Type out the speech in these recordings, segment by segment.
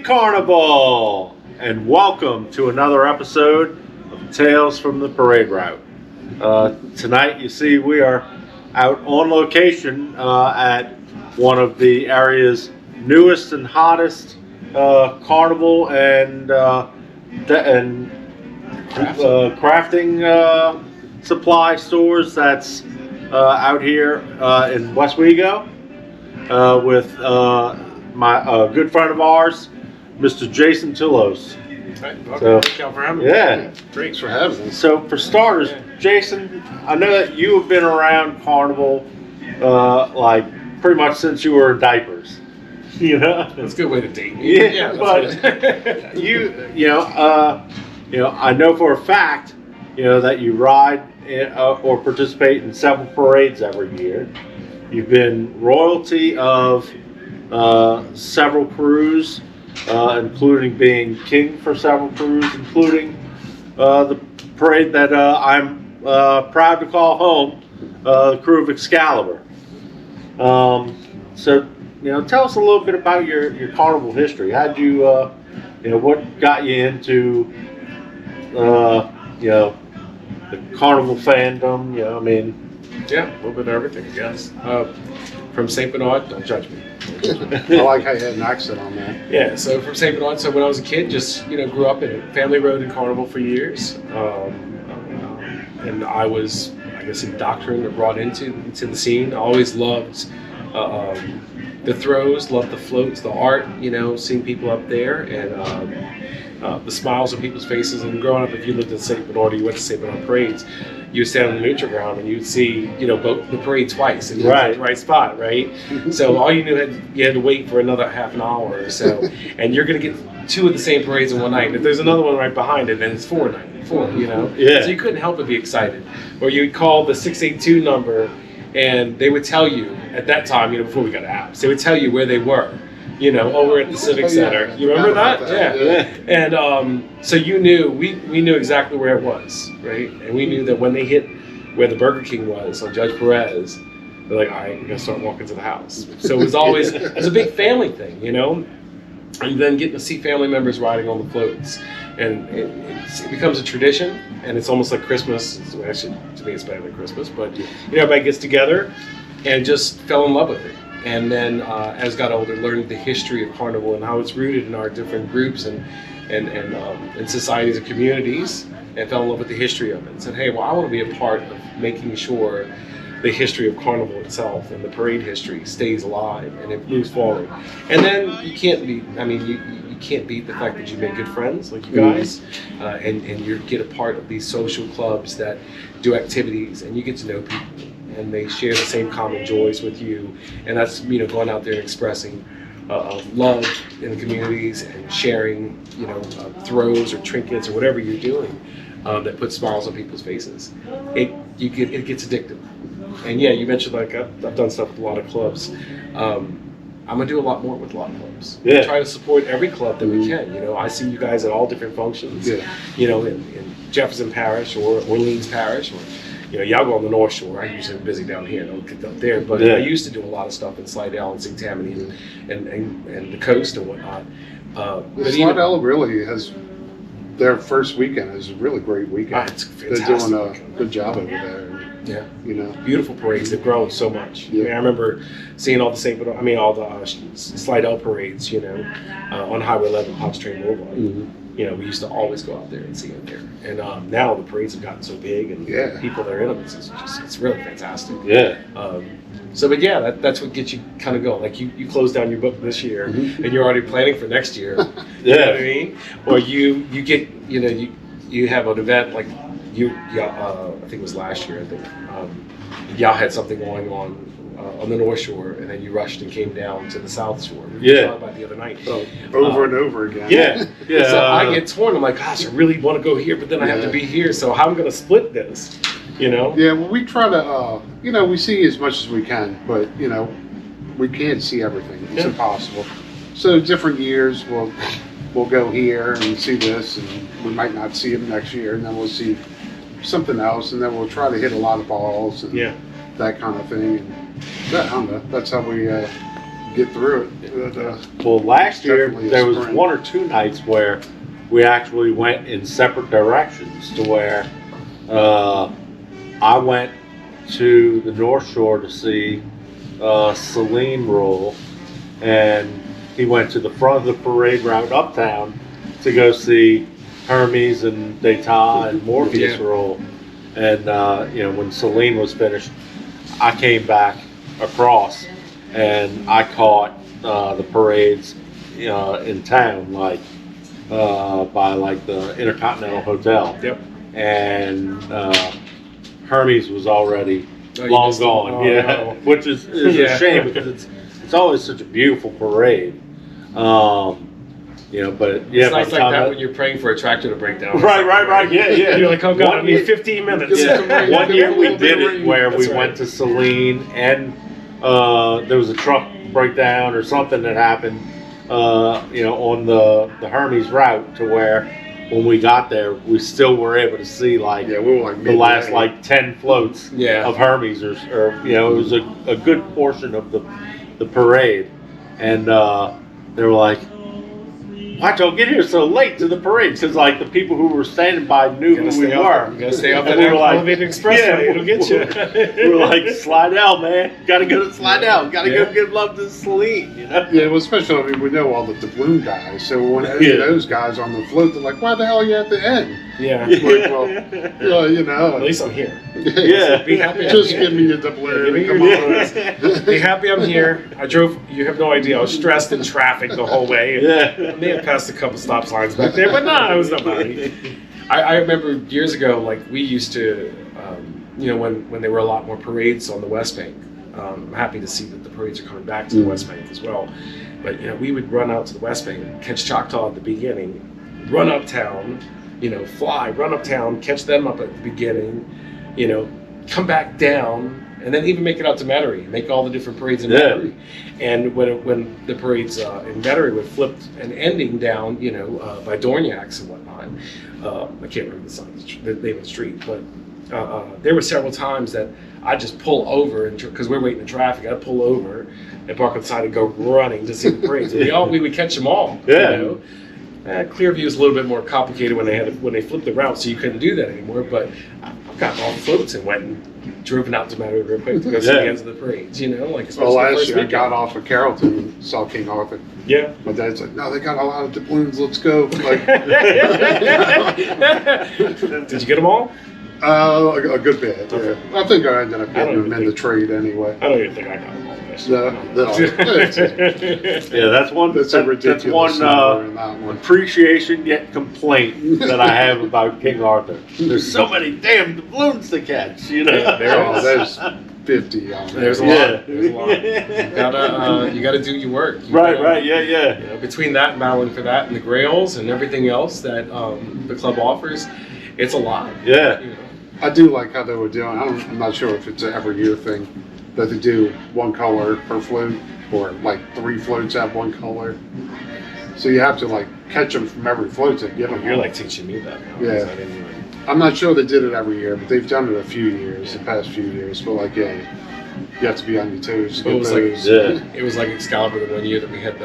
Carnival, and welcome to another episode of Tales from the Parade Route. Tonight, you see, we are out on location at one of the area's newest and hottest carnival and crafting supply stores that's out here in Westwego with my good friend of ours, Mr. Jason Tullos. Right, thank y'all for having me. Yeah. Thanks for having us. So for starters, Jason, I know that you have been around Carnival like pretty much since you were in diapers. You know? That's a good way to date me. Yeah, but I know for a fact, that you ride or participate in several parades every year. You've been royalty of several crews, including being king for several crews, including the parade that I'm proud to call home, the crew of Excalibur. So, tell us a little bit about your carnival history. How'd you, what got you into, the carnival fandom? Yeah, a little bit of everything, I guess. From St. Bernard, don't judge me. I like how you had an accent on that. Yeah, so from St. Bernard, so when I was a kid, just, grew up in a family road in Carnival for years. And I was, I guess, indoctrinated or brought into the scene. I always loved the throws, loved the floats, the art, seeing people up there, and the smiles on people's faces. And growing up, if you lived in St. Bernard or you went to St. Bernard parades, you would stand on the neutral ground and you'd see, both the parade twice and right. The right spot, right? So all you knew you had to wait for another half an hour or so, and you're gonna get two of the same parades in one night. And if there's another one right behind it, then it's four. Yeah. So you couldn't help but be excited. Or you'd call the 682 number, and they would tell you at that time, before we got apps, they would tell you where they were. We're at the Civic Center. You remember that? Yeah. And so you knew, we knew exactly where it was, right? And we knew that when they hit where the Burger King was on Judge Perez, they're like, all right, we're gonna start walking to the house. So it was always, it's a big family thing, and then getting to see family members riding on the floats. And it becomes a tradition, and it's almost like Christmas. Actually, to me, it's better than Christmas, but everybody gets together and just fell in love with it. And then as got older, learned the history of Carnival and how it's rooted in our different groups and societies and communities, and fell in love with the history of it. And said, hey, well, I want to be a part of making sure the history of Carnival itself and the parade history stays alive and it moves forward. And then you can't beat the fact that you make good friends like you guys, and you get a part of these social clubs that do activities, and you get to know people. And they share the same common joys with you, and that's going out there and expressing love in the communities and sharing throws or trinkets or whatever you're doing that puts smiles on people's faces. It gets addictive. And yeah, you mentioned I've done stuff with a lot of clubs. I'm gonna do a lot more with a lot of clubs. Yeah. Try to support every club that we can. I see you guys at all different functions. Yeah. In Jefferson Parish or Orleans Parish, or y'all go on the North Shore. I usually am busy down here, don't get up there. But I used to do a lot of stuff in Slidell and St. Tammany and the coast and whatnot. Slidell really has their first weekend is a really great weekend. It's fantastic. They're doing a good job over there. Yeah, beautiful parades. They've grown so much. Yeah. I remember seeing all the Slidell parades. On Highway 11, Potts Train Boulevard. Mm-hmm. We used to always go out there and see them there. And now the parades have gotten so big, and people that are in them, it's really fantastic. Yeah. But that's what gets you kind of going. Like you close down your book this year, and you're already planning for next year. You know what I mean? Or you get you have an event like I think it was last year. I think y'all had something going on the North Shore, and then you rushed and came down to the South Shore. We were talking about the other night. Over and over again. Yeah. So I get torn. I'm like, gosh, I really want to go here, but then I have to be here. So how am I going to split this? Yeah, well, we try to, we see as much as we can, but, we can't see everything. It's impossible. So different years, we'll go here and see this, and we might not see it next year, and then we'll see something else, and then we'll try to hit a lot of balls and that kind of thing. And I don't know. That's how we get through it. Well, last year Definitely a there was sprint. 1 or 2 nights where we actually went in separate directions to where I went to the North Shore to see Celine roll, and he went to the front of the parade route uptown to go see Hermes and Deta and Morpheus roll. And when Celine was finished, I came back across and I caught the parades in town, like by like the Intercontinental Hotel. Yep. And Hermes was already Oh, you long missed him. gone. Oh, Yeah, no. which is Yeah. a shame because it's always such a beautiful parade. But yeah, It's by nice the like time that when you're praying for a tractor to break down. Right, yeah. You're like, oh god, I One need year- 15 minutes. Yeah. One year we did it where we That's right. went to Celine and there was a truck breakdown or something that happened, on the Hermes route to where when we got there, we still were able to see like Yeah, we were like the last midway. like 10 floats Yeah. of Hermes or it was a good portion of the parade. And they were like, why'd y'all get here so late to the parade? Because like the people who were standing by knew who we were. You gotta stay up And that we were like, elevated expressway. yeah, It'll get you. We were like, Slidell, man. Gotta go to Slidell. Gotta Yeah. go give love to Celine, Yeah, well, especially, I mean, we know all the doubloon guys, so when any of those guys on the float, they're like, why the hell are you at the end? Yeah. Like, well, At least I'm here. Yeah. Be happy. Just I'm give here. me a doubloon. Give me Come your on. Be happy I'm here. I drove. You have no idea. I was stressed in traffic the whole way. Yeah. I may have passed a couple stop signs back there, but no, it was nobody. I remember years ago, like we used to, when there were a lot more parades on the West Bank. I'm happy to see that the parades are coming back to the West Bank as well. But we would run out to the West Bank, catch Choctaw at the beginning, run uptown, run uptown, catch them up at the beginning, come back down, and then even make it out to Metairie, make all the different parades in Metairie. And when the parades in Metairie would flip an ending down, by Dorniacs and whatnot, I can't remember the name of the street, but there were several times that I'd just pull over, because we're waiting in traffic, I'd pull over and park on the side and go running to see the parades. And we would catch them all. Yeah. Clearview is a little bit more complicated when they flipped the route, so you couldn't do that anymore. But I've got all the floats and went and driven out to Metairie real quick to go see the ends of the parades. Especially Well, the last first year I weekend. got off of Carrollton and saw King Arthur. Yeah. My dad's like, no, they got a lot of doubloons, let's go. Like, Did you get them all? a good bit. Okay. Yeah. I think I ended up I don't getting even them in the trade anyway. I don't even think I got them all. No. Yeah, that's one. That's a ridiculous That's one number in that one. appreciation yet complaint that I have about King Arthur. There's so many damn doubloons to catch, Yeah, there Oh, is. there's 50 on there. There's a Yeah. lot. There's a lot. You gotta do your work. You Right, gotta- right, yeah. Between that and battling for that and the grails and everything else that the club offers, it's a lot. Yeah. I do like how they were doing. I'm not sure if it's an every year thing that they do one color per float, or like 3 floats have one color. So you have to like catch them from every float to get them. You're like teaching me that now. Yeah. 'Cause I didn't even- I'm not sure they did it every year, but they've done it a few years, the past few years. But like, yeah, you have to be on your toes to It get was like- those. Yeah. It was like Excalibur the one year that we had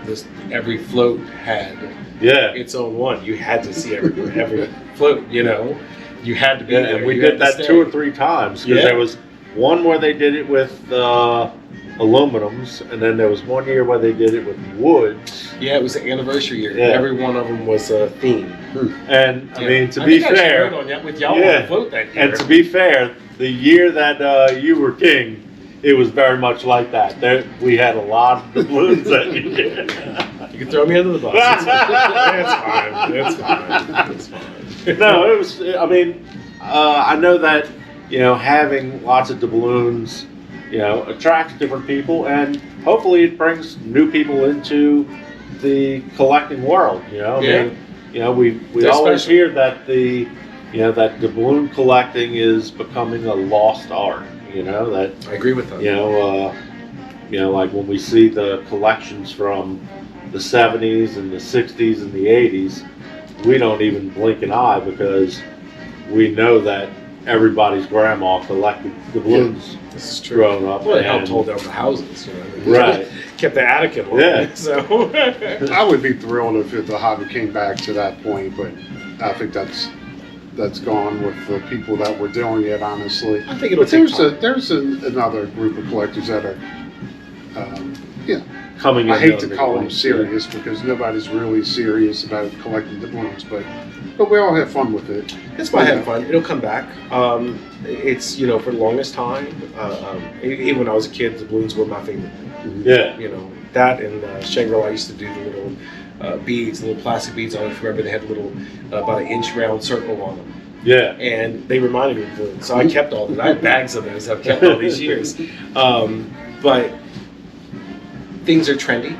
this every float had Yeah. its own one. You had to see every float. You had to be Yeah, there. and we You did had to that stay. 2 or 3 times because Yeah. there was one where they did it with aluminums, and then there was one year where they did it with woods. Yeah, it was the anniversary year. Yeah. Every one of them was a theme. And I Yeah. mean, to I be think I fair, shared on that with y'all Yeah. on the float that year. and to be fair, the year that you were king, it was very much like that. We had a lot of doubloons that year. You can throw me under the bus. It's fine. It's fine. It's fine. No, it was. I mean, I know that having lots of doubloons, attracts different people, and hopefully it brings new people into the collecting world. I mean, we They're always special. hear that that doubloon collecting is becoming a lost art. That I agree with that. like when we see the collections from the 70s and the 60s and the 80s, we don't even blink an eye because we know that everybody's grandma collected doubloons This is true. growing up. Well, it and- helped hold down the houses, you know. I mean, Right. Kept the attic in line. Yeah. So. I would be thrilled if the hobby came back to that point, but I think that's gone with the people that were doing it, honestly. I think it'll But take time. there's another group of collectors that are, coming in. I hate to under call the them wings. serious because nobody's really serious about collecting doubloons, but we all have fun with it. It's why I have fun. It'll come back. It's, you know, for the longest time, even when I was a kid, the balloons were my favorite thing. Yeah. You know, that and Shangri-La, I used to do the little beads, the little plastic beads on it. Remember, they had a little, about an inch round circle on them. Yeah. And they reminded me of balloons. So I kept all those. I have bags of those I've kept all these years. But things are trendy,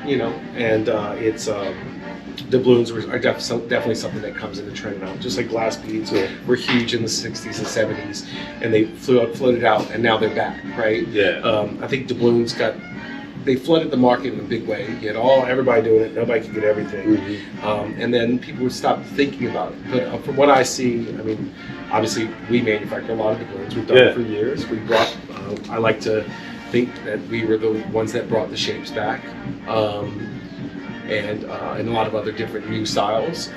you know, and it's doubloons are definitely something that comes into trend now. Just like glass beads were huge in the 60s and 70s, and they floated out, and now they're back, right? Yeah. I think doubloons they flooded the market in a big way. You had everybody doing it, nobody could get everything. And then people would stop thinking about it. But from what I see, I mean, obviously we manufacture a lot of doubloons. We've done it for years. We brought, I like to think that we were the ones that brought the shapes back. And a lot of other different new styles.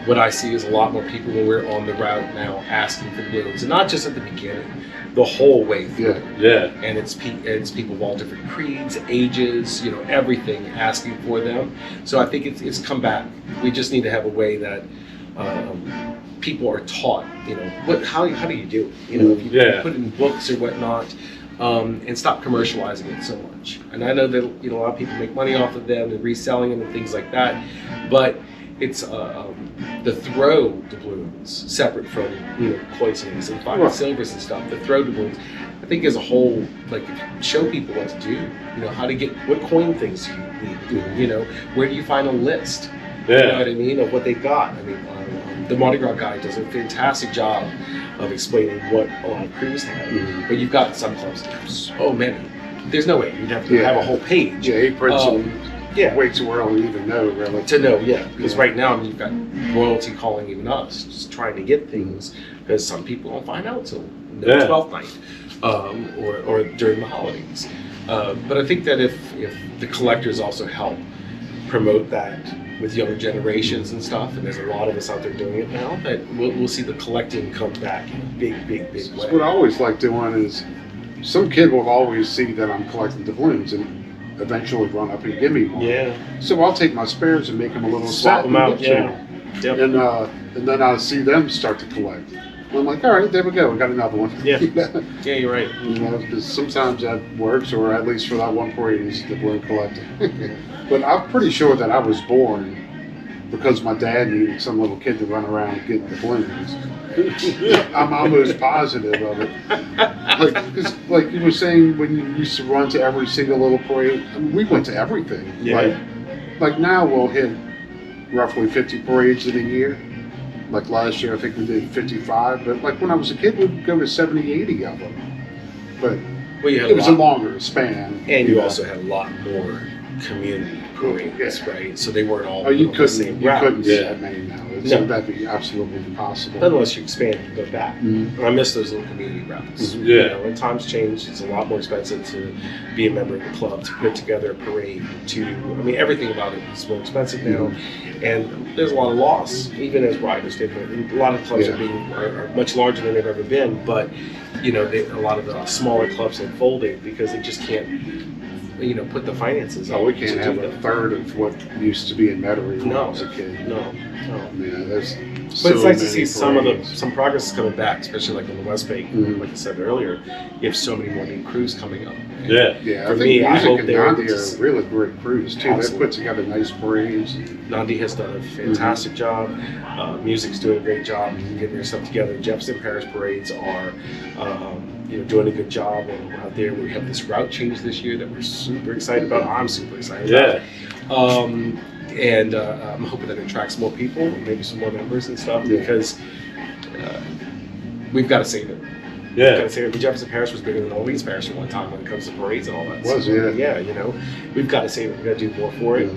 What I see is a lot more people when we're on the route now asking for balloons, and not just at the beginning, the whole way through. Yeah. And it's people of all different creeds, ages, you know, everything asking for them. So I think it's come back. We just need to have a way that people are taught, you know, how do you do it? You know, if you put it in books or whatnot. And stop commercializing it so much. And I know that, you know, a lot of people make money off of them and reselling them and things like that, but it's the throw doubloons separate from, you know, cloisons and fine silvers and stuff. The throw doubloons, I think as a whole, like, show people what to do. You know, how to get, what coin things you need to do. You know, where do you find a list? You know what I mean, of what they got. I mean, the Mardi Gras guy does a fantastic job of explaining what a lot of crews have. But you've got some clubs that have so many. There's no way you'd have to have a whole page. Yeah, he prints them way too early to even know, really. To know, because right now, I mean, you've got royalty calling even us, just trying to get things, because some people don't find out till the 12th night, or during the holidays. But I think that if the collectors also help promote that with younger generations and stuff, and there's a lot of us out there doing it now, that we'll see the collecting come back in a big way. What I always like doing is, some kid will always see that I'm collecting doubloons and eventually run up and give me one. Yeah. So I'll take my spares and make them a little Swap set them and out, get you one. Yep. And then I'll see them start to collect. And I'm like, all right, there we go. We got another one. Yeah. Yeah, you're right. You know, because sometimes that works, or at least for that one parade is the balloon collecting. But I'm pretty sure that I was born because my dad needed some little kid to run around getting the balloons. I'm almost positive of it. Because, like you were saying, when you used to run to every single little parade, I mean, we went to everything. Yeah. Like now we'll hit roughly 50 parades in a year. Like last year, I think we did 55. But like when I was a kid, we'd go to 70, 80 of them. But it was a longer span. And you also had a lot more community parades, right? So they weren't all you on the same route. couldn't see that many now. So that'd be absolutely impossible. Unless you expand and go back. I miss those little community routes. You know, when times change, it's a lot more expensive to be a member of the club, to put together a parade, everything about it is more expensive now. And there's a lot of loss, even as riders did. A lot of clubs are much larger than they've ever been, but you know, a lot of the smaller clubs have folded because they just can't, you know, put the finances. We can't have a third of what used to be in Metairie when I was a kid. No. Yeah, there's. But it's nice to see some progress is coming back, especially like on the West Bank. Like I said earlier, you have so many more new crews coming up. Yeah. For I think me, I hope Music and Nandi are really great crews too. Absolutely. They put together nice parades. Nandi has done a fantastic job. Music's doing a great job getting their stuff together. Jefferson Parish parades are, doing a good job out there. We have this route change this year that we're super excited about. I'm super excited about. And I'm hoping that it attracts more people, maybe some more members and stuff, because we've got to save it. We've got to save it. Jefferson Parish was bigger than Orleans Parish at one time when it comes to parades and all that. Was, you know, we've got to save it. We've got to do more for it.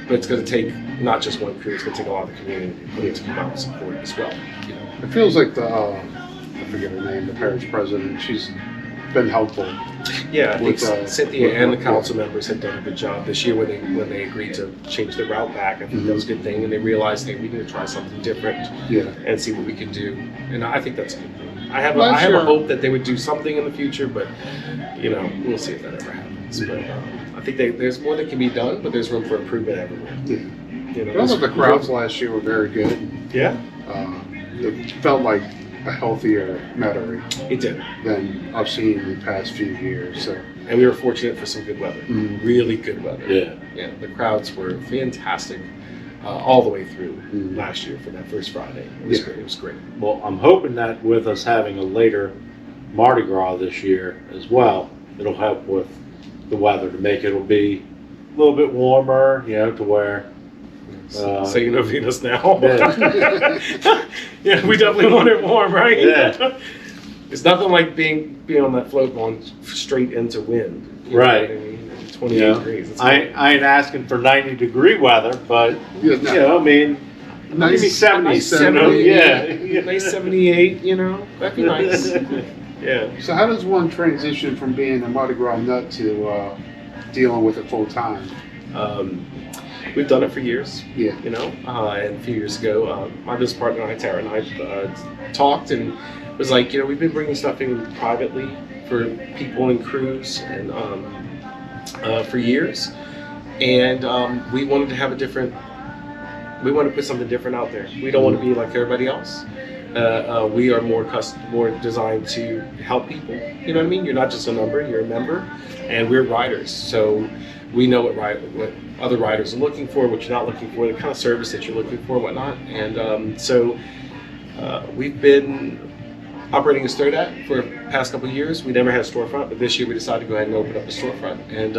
but it's going to take not just one crew. It's going to take a lot of the community to come out and support it as well. You know, It feels like the I forget her name, the parish president. She's been helpful. yeah, I think With, Cynthia with- and the with- council members have done a good job this year when they agreed to change the route back. I think that was a good thing, and they realized, hey, we need to try something different Yeah. and see what we can do. And I think that's a good thing. I have Last a year- hope that they would do something in the future, but you know, we'll see if that ever happens. But I think there's more that can be done, but there's room for improvement everywhere. Yeah. You know, I thought the crowds last year were very good. Yeah, It felt like a healthier Metairie it did, than I've seen in the past few years. So and we were fortunate for some good weather, really good weather. Yeah. The crowds were fantastic all the way through Mhm. last year for that first Friday. It was Yeah. great. It was great. Well, I'm hoping that with us having a later Mardi Gras this year as well, it'll help with the weather to make it'll be a little bit warmer, you know, to where. So you know Venus now. Yeah. Yeah, we definitely want it warm, right? Yeah. It's nothing like being on that float going straight into wind. You Right. know what I mean? 28 Yeah. degrees. It's I ain't asking for 90-degree weather, but yeah, you know, I mean, nice, maybe 70, nice you know, 78, yeah. nice 78, you know, that'd be nice. Yeah. So how does one transition from being a Mardi Gras nut to dealing with it full time? We've done it for years, Yeah. you know, and a few years ago, my business partner and I, Tara and I, talked and was like, you know, we've been bringing stuff in privately for people and crews and for years, and we wanted to have we want to put something different out there. We don't want to be like everybody else. We are more designed to help people. You know what I mean? You're not just a number; you're a member, and we're riders. So we know what other riders are looking for, what you're not looking for, the kind of service that you're looking for, and whatnot. And so we've been operating a Sturdat for the past couple of years. We never had a storefront, but this year we decided to go ahead and open up a storefront and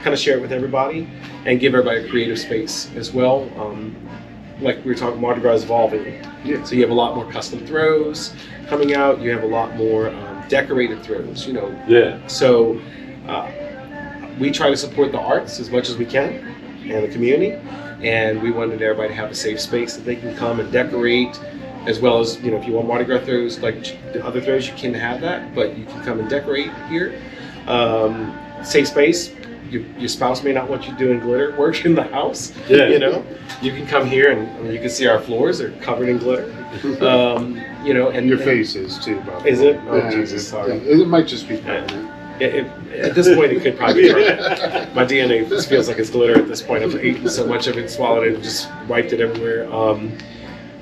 kind of share it with everybody and give everybody a creative space as well. Like we were talking, Mardi Gras is evolving. Yeah. So you have a lot more custom throws coming out. You have a lot more decorated throws, you know. Yeah. So we try to support the arts as much as we can and the community. And we wanted everybody to have a safe space that they can come and decorate, as well as, you know, if you want Mardi Gras throws, like the other throws, you can have that, but you can come and decorate here. Safe space. Your spouse may not want you doing glitter work in the house. Yeah. You know, you can come here and I mean, you can see our floors are covered in glitter. You know, and Your face is too, by the Is way. it? Oh, Jesus, sorry. It might just be permanent. At this point, it could probably be permanent. My DNA just feels like it's glitter at this point. I've eaten so much of it, swallowed it, and just wiped it everywhere.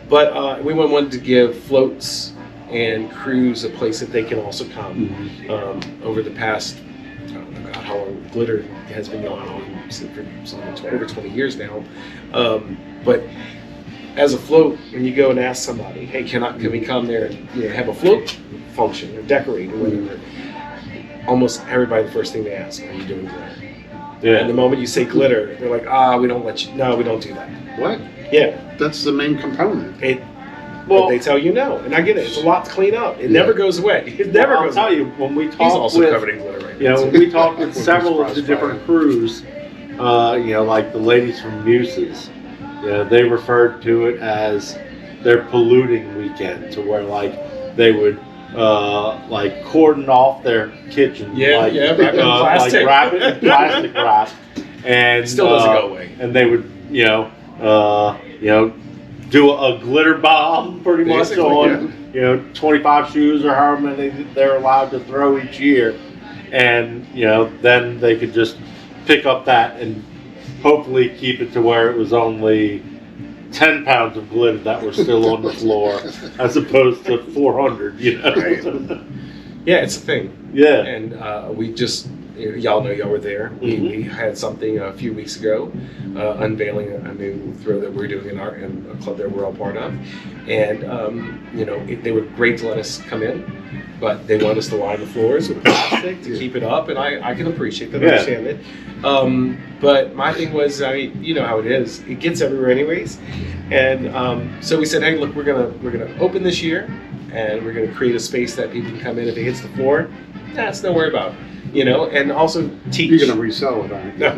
But we wanted to give floats and crews a place that they can also come. Over the past, I don't know God, how long glitter has been going on for over 20 years now. But as a float, when you go and ask somebody, hey, can we come there and have a float function or decorate or whatever, almost everybody, the first thing they ask, are you doing glitter? Yeah. And the moment you say glitter, they're like, we don't let you, no, we don't do that. What? Yeah. That's the main component. But they tell you no, and I get it. It's a lot to clean up. It never goes away. It never I'll goes tell away. you, when we He's talk also with, covered in glitter right you now. know, when we talk with Wouldn't several of the surprise by different it. crews, you know, like the ladies from Muses, you know, they referred to it as their polluting weekend, to where like they would like cordon off their kitchen, wrap it in plastic. like wrap it in plastic wrap, and It still doesn't go away. And they would, you know, do a glitter bomb pretty much Basically, on, you know, 25 shoes or however many they're allowed to throw each year, and you know, then they could just pick up that and hopefully keep it to where it was only 10 pounds of glitter that were still on the floor, as opposed to 400, you know. Right. Yeah, it's a thing. Yeah. And we just, y'all know y'all were there. We had something a few weeks ago, unveiling a new throw that we're doing in a club that we're all part of. And, you know, they were great to let us come in, but they want us to line the floors with plastic to keep it up, and I can appreciate that, understand it. But my thing was, I mean, you know how it is. It gets everywhere anyways. And so we said, hey, look, we're gonna open this year, and we're gonna create a space that people can come in. If it hits the floor, it's no worry about it. you know, and also teach. You're gonna resell it, aren't you? No,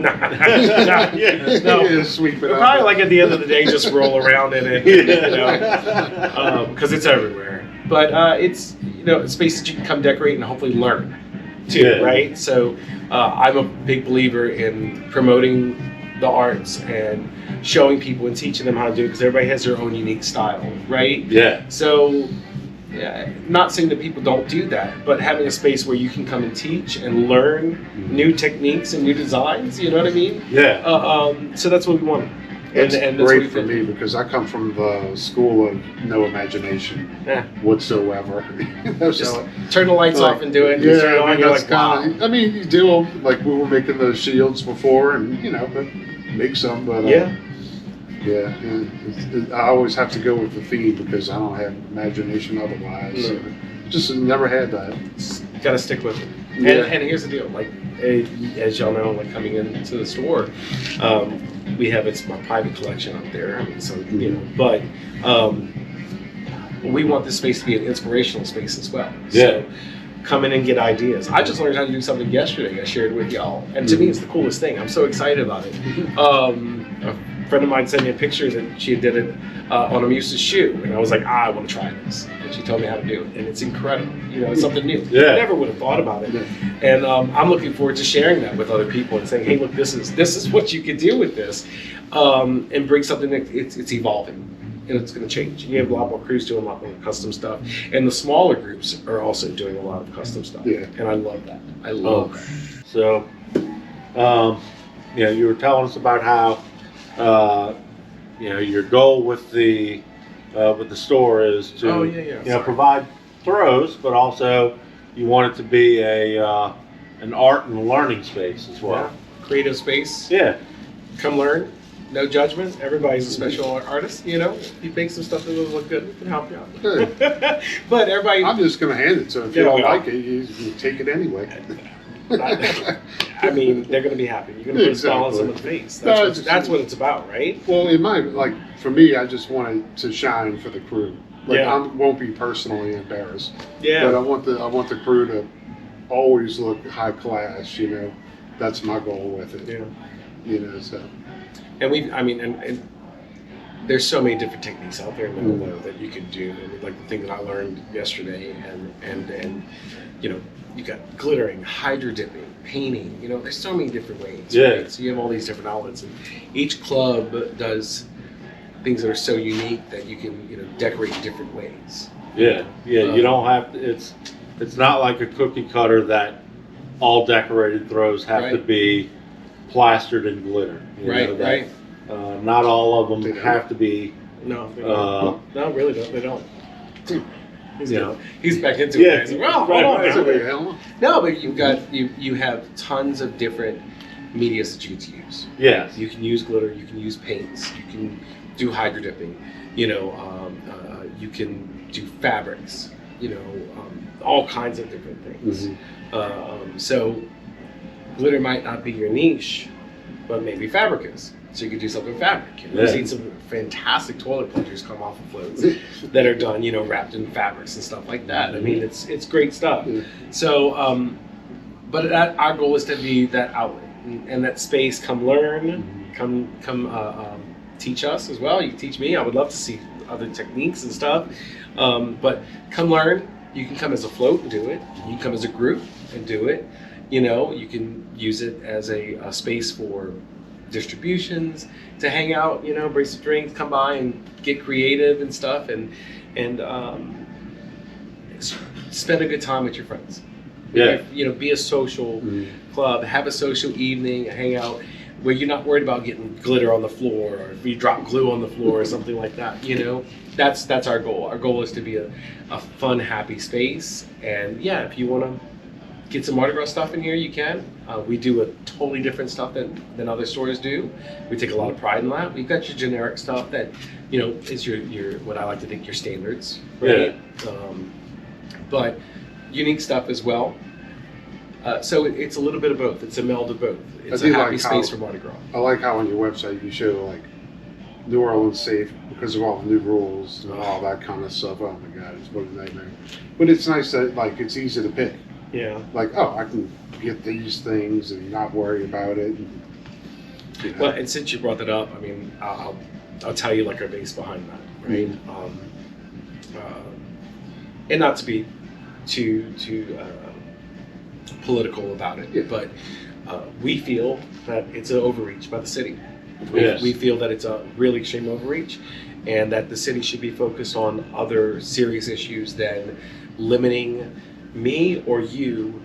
Yeah. Yeah, sweep it We'll up. probably like at the end of the day just roll around in it, you know, because it's everywhere. But it's, you know, a space that you can come decorate and hopefully learn too, Yeah. right? So I'm a big believer in promoting the arts and showing people and teaching them how to do it, because everybody has their own unique style, right? Yeah. So, not saying that people don't do that, but having a space where you can come and teach and learn new techniques and new designs, you know what I mean? Yeah. So that's what we want. That's that's great what for we me because I come from the school of no imagination Yeah. whatsoever. You know, Just so, turn the lights like, off and do it. And Yeah, turn it on, I mean, you're that's like, wow. kinda, I mean, you do them like we were making those shields before, and you know, but make some. But Yeah. I always have to go with the theme because I don't have imagination otherwise. No. Just never had that. Got to stick with it. Yeah. And here's the deal, like as y'all know, like coming into the store, we have it's my private collection up there. I mean, so you know, but we want this space to be an inspirational space as well. So come in and get ideas. I just learned how to do something yesterday. I shared with y'all, and to me, it's the coolest thing. I'm so excited about it. A friend of mine sent me a picture that she did it on a Muse's shoe, and I was like, I want to try this. And she told me how to do it, and it's incredible. You know, it's something new. Yeah. I never would have thought about it, and I'm looking forward to sharing that with other people and saying, hey, look, this is what you could do with this, and bring something that it's evolving. And it's going to change. You have a lot more crews doing a lot more custom stuff, and the smaller groups are also doing a lot of custom stuff. Yeah. And I love that. I love that. So, you were telling us about how, your goal with the store is to, Oh, yeah. Sorry. provide throws, but also you want it to be an art and learning space as well. Creative space. Yeah. Come learn. No judgment. Everybody's a special artist. You know, you make some stuff that doesn't look good. We can help you out. Hey, But everybody. I'm just gonna hand it. So if you Yeah, don't well. like it, you take it anyway. I mean, they're going to be happy. You're going to put a smile on someone's face. That's what it's about, right? Well, in my for me, I just wanted to shine for the crew. Like Yeah. I won't be personally embarrassed. Yeah. But I want the crew to always look high class. You know, that's my goal with it. Yeah. You know, so. And and there's so many different techniques out there now though, that you can do. And like the thing that I learned yesterday, and you know, you got glittering, hydro dipping, painting. You know, there's so many different ways. Yeah. Right? So you have all these different outlets, and each club does things that are so unique that you can decorate different ways. Yeah. You don't have to. It's not like a cookie cutter that all decorated throws have to Right. be plastered in glitter. Right. Not all of them They don't. have to be. No, they don't. No, really, don't. They don't. Yeah. He's back into Yeah. it. He's like, well, Right, hold on right. now. What the hell? No, but you have tons of different medias that you can use. Yes. You can use glitter. You can use paints. You can do hydro dipping. You can do fabrics. All kinds of different things. So glitter might not be your niche, but maybe fabric is. So you could do something fabric. I've seen some fantastic toilet plungers come off of floats that are done, wrapped in fabrics and stuff like that. I mean, it's great stuff. Yeah. So, but our goal is to be that outlet and that space. Come learn, come teach us as well. You can teach me. I would love to see other techniques and stuff. But come learn. You can come as a float and do it. You can come as a group and do it. You can use it as a space for distributions, to hang out, bring some drinks, come by and get creative and stuff, and spend a good time with your friends. Yeah. Be a social club, have a social evening, hang out where you're not worried about getting glitter on the floor or if you drop glue on the floor or something like that. That's our goal. Our goal is to be a fun, happy space. And yeah, if you want to get some Mardi Gras stuff in here, you can. We do a totally different stuff than other stores do. We take a lot of pride in that. We've got your generic stuff that, is your what I like to think your standards, right? But unique stuff as well. So it's a little bit of both. It's a meld of both. It's I a do happy like space how- for Mardi Gras. I like how on your website you show like New Orleans safe because of all the new rules and all that kind of stuff. Oh my God, it's what a nightmare. But it's nice that like it's easy to pick. Yeah. Like, oh, I can get these things and not worry about it. And, Well, and since you brought that up, I mean, I'll tell you like our base behind that, right? And not to be too political about it, Yeah. but we feel that it's an overreach by the city. Yes. We feel that it's a really extreme overreach, and that the city should be focused on other serious issues than limiting me or you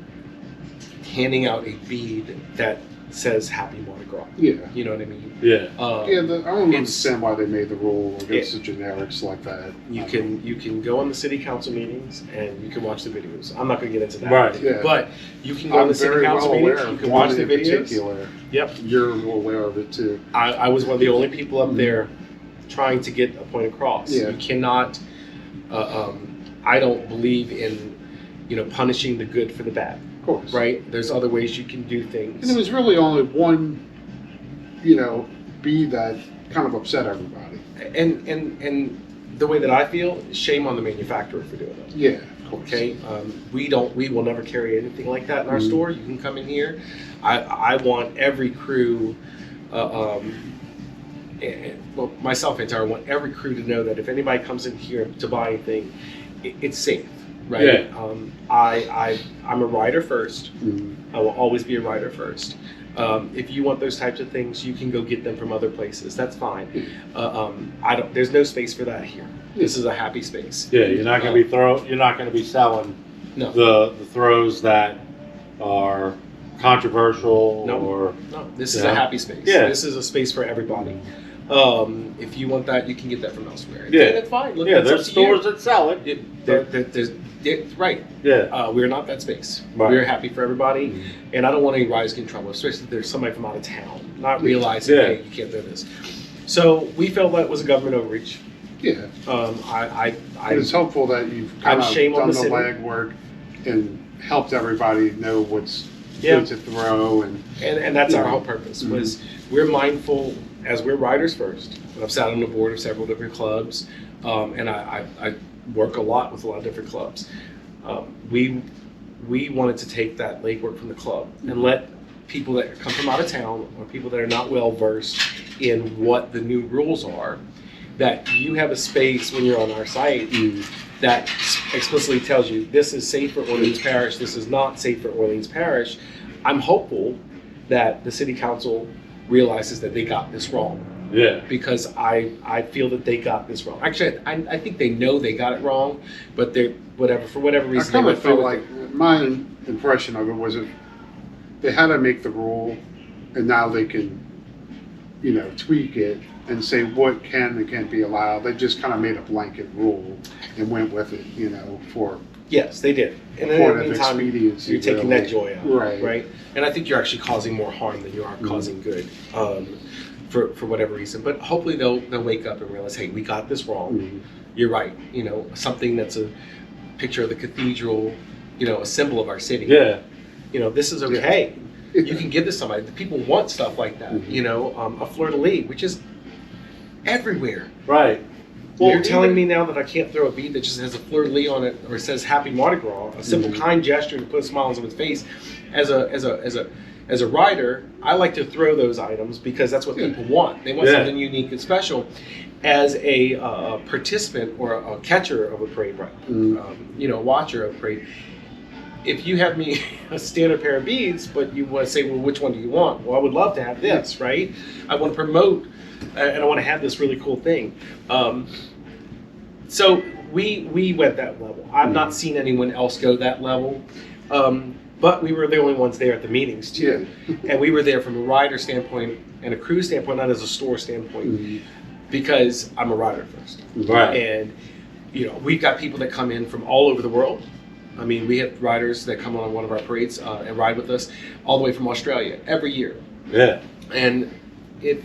handing out a bead that says Happy Mardi Gras. Yeah. You know what I mean? Yeah. I don't understand why they made the rule against the generics like that. You can go on the city council meetings and you can watch the videos. I'm not going to get into that. Right. Yeah. But you can go on I'm the city very council well meetings. aware You of can watch the one in videos. particular. Yep. You're aware of it too. I was one of the only people up there trying to get a point across. Yeah. You cannot. I don't believe in punishing the good for the bad. Of course. Right. There's other ways you can do things. And there was really only one, bead that kind of upset everybody. And the way that I feel, shame on the manufacturer for doing it. Yeah, of course. Okay, we will never carry anything like that in our store. You can come in here. I want every crew, myself and Tara, want every crew to know that if anybody comes in here to buy anything, it's safe, right? Yeah. I'm a rider first. Mm-hmm. I will always be a rider first. If you want those types of things, you can go get them from other places. That's fine. There's no space for that here. This is a happy space. Yeah, you're not going to be You're not going to be selling No. the throws that are controversial No, this is Yeah. a happy space. Yeah. This is a space for everybody. If you want that, you can get that from elsewhere. Yeah. And that's fine. Look, Yeah, it's there's up to stores you. that sell it. Right. Yeah. We're not that space. Right. We're happy for everybody, and I don't want any riders getting in trouble, especially if there's somebody from out of town not realizing, Yeah. hey, you can't do this. So we felt that was a government overreach. Yeah. And It's helpful that you've kind of shame on done the the city. legwork and helped everybody know what's Yeah. good to throw. And that's our Yeah. whole purpose was we're mindful as we're riders first. I've sat on the board of several different clubs, and I work a lot with a lot of different clubs. We wanted to take that legwork from the club and let people that come from out of town or people that are not well versed in what the new rules are, that you have a space when you're on our site that explicitly tells you this is safe for Orleans Parish, this is not safe for Orleans Parish. I'm hopeful that the city council realizes that they got this wrong. Yeah. Because I feel that they got this wrong. Actually, I think they know they got it wrong, but for whatever I reason, kind they of went through felt with like it. my impression of it was that they had to make the rule, and now they can, tweak it and say what can and can't be allowed. They just kind of made a blanket rule and went with it, for Yes, they did. And then point in of the meantime, expediency. you're taking really. that joy out, Right. right? And I think you're actually causing more harm than you are causing good, for whatever reason. But hopefully they'll wake up and realize, hey, we got this wrong. Mhm. You're right. Something that's a picture of the cathedral, a symbol of our city. Yeah. This is okay. You can give this to somebody. The people want stuff like that. A fleur-de-lis, which is everywhere. Right. You're telling me now that I can't throw a bead that just has a fleur-de-lis on it or says Happy Mardi Gras, a simple, kind gesture to put a smile on someone's face. As a rider, I like to throw those items because that's what people want. They want something unique and special. As a participant or a catcher of a parade, a watcher of a parade, if you have me a standard pair of beads, but you want to say, well, which one do you want? Well, I would love to have this, right? I want to promote, and I want to have this really cool thing. So we went that level. I've not seen anyone else go that level, but we were the only ones there at the meetings too. And we were there from a rider standpoint and a crew standpoint, not as a store standpoint, because I'm a rider first. Right. And we've got people that come in from all over the world. I mean, we have riders that come on one of our parades and ride with us all the way from Australia every year. Yeah. And if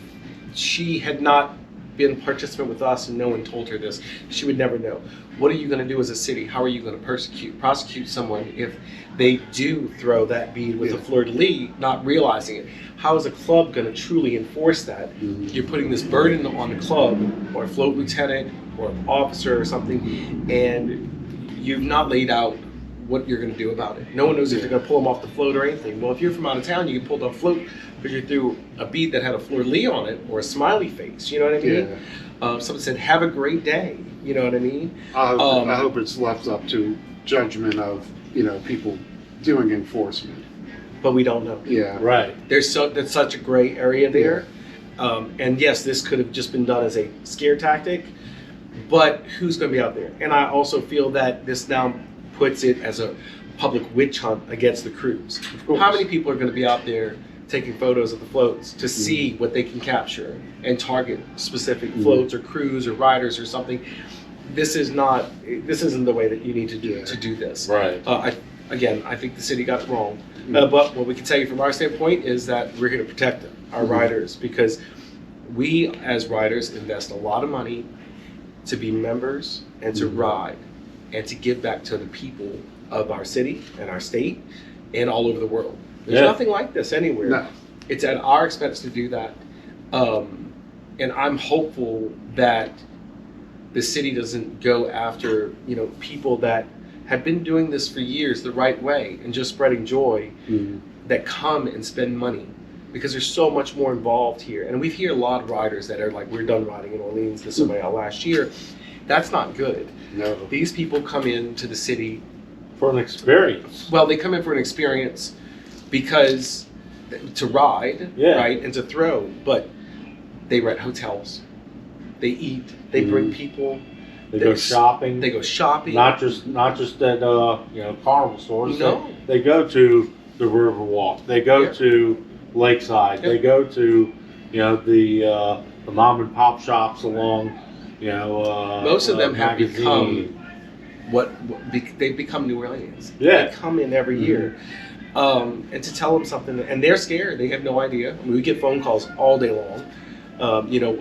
she had not been a participant with us and no one told her this, she would never know. What are you going to do as a city? How are you going to prosecute someone if they do throw that bead with a fleur-de-lis, not realizing it? How is a club going to truly enforce that? You're putting this burden on the club or a float lieutenant or an officer or something, and you've not laid out what you're going to do about it. No one knows if you're going to pull them off the float or anything. Well, if you're from out of town, you can pull the float because you threw a bead that had a fleur-de-lis on it or a smiley face. You know what I mean? Someone said, "Have a great day." You know what I mean? I hope it's left up to judgment of people doing enforcement. But we don't know. Yeah. Right. There's such a gray area there. And yes, this could have just been done as a scare tactic, but who's going to be out there? And I also feel that this now puts it as a public witch hunt against the crews. How many people are going to be out there taking photos of the floats to see what they can capture and target specific floats or crews or riders or something? This isn't the way that you need to do this. Right. I think the city got it wrong. But what we can tell you from our standpoint is that we're here to protect them, our riders, because we as riders invest a lot of money to be members and to ride and to give back to the people of our city and our state and all over the world. There's nothing like this anywhere. No. It's at our expense to do that. And I'm hopeful that the city doesn't go after, people that have been doing this for years the right way and just spreading joy that come and spend money, because there's so much more involved here. And we hear a lot of riders that are like, we're done riding in Orleans this way last year. That's not good. No. These people come into the city For an experience. Well, they come in for an experience because to ride, right, and to throw, but they rent hotels, they eat, they bring people. They go shopping. They go shopping. Not just at carnival stores. No. They go to the Riverwalk. They go to Lakeside. They go to the mom and pop shops along most of them have become they've become New Orleans. Yeah. They come in every year. And to tell them something, and they're scared. They have no idea. I mean, we get phone calls all day long.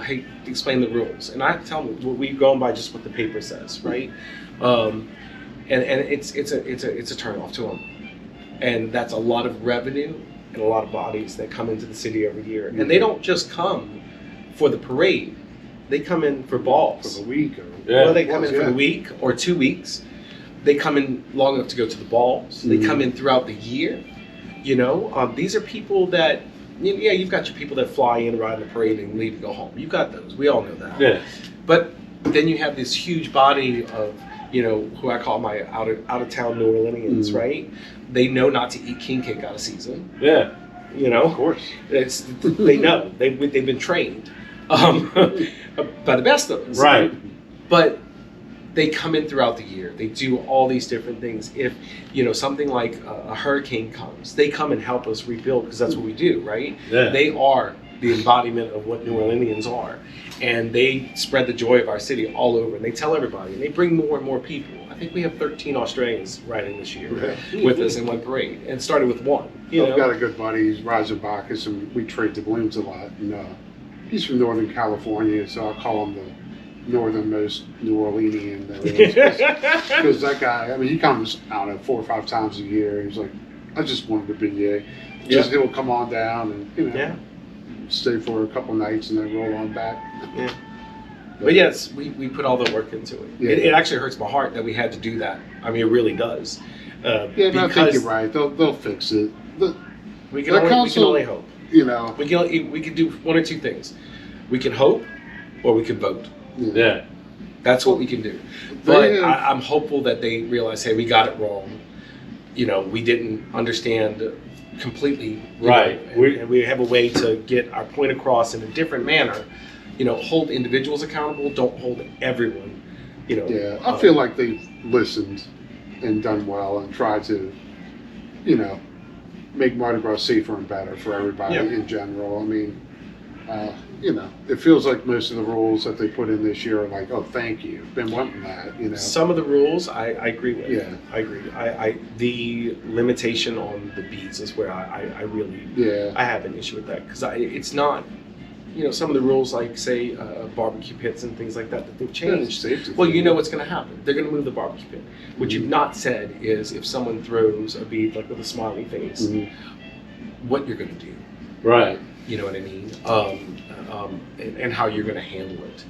Hey, explain the rules, and I tell them we're going by just what the paper says, right? And it's a turn off to them, and that's a lot of revenue and a lot of bodies that come into the city every year, and they don't just come for the parade; they come in for balls For the week. Well, they come in for the week or 2 weeks. They come in long enough to go to the balls. They come in throughout the year. These are people that. Yeah, you've got your people that fly in, ride in the parade, and leave and go home. You've got those. We all know that. Yeah. But then you have this huge body of, who I call my out of town New Orleanians, right? They know not to eat king cake out of season. Yeah. Of course. They know. They've been trained by the best of us. Right. But they come in throughout the year. They do all these different things. If something like a hurricane comes, they come and help us rebuild, because that's what we do, right? Yeah. They are the embodiment of what New Orleanians are, and they spread the joy of our city all over. And they tell everybody, and they bring more and more people. I think we have 13 Australians riding this year with us in one parade, and started with one. I've got a good buddy. He's Roger Bacchus, and we trade the balloons a lot. And he's from Northern California, so I'll call him the northernmost New Orleanian, because that guy, he comes out 4 or 5 times a year. He's like, I just wanted to be here. He'll come on down and stay for a couple nights and then roll on back. Yeah. But yes, we put all the work into it. Yeah. It actually hurts my heart that we had to do that. It really does. But I think you're right. They'll fix it. We can only hope. We can do one or two things. We can hope, or we can vote. Yeah. That's what we can do. But I'm hopeful that they realize, hey, we got it wrong. We didn't understand completely. Right. And we have a way to get our point across in a different manner. Hold individuals accountable. Don't hold everyone. I feel like they've listened and done well and tried to, make Mardi Gras safer and better for everybody in general. It feels like most of the rules that they put in this year are like, oh, thank you. Been wanting that, Some of the rules I agree with. Yeah. I agree. The limitation on the beads is where I really I have an issue with that, because it's not, some of the rules, like say barbecue pits and things like that they've changed. Well, you know what's going to happen. They're going to move the barbecue pit. What you've not said is if someone throws a bead like with a smiley face, what you're going to do. Right. You know what I mean? And how you're going to handle it.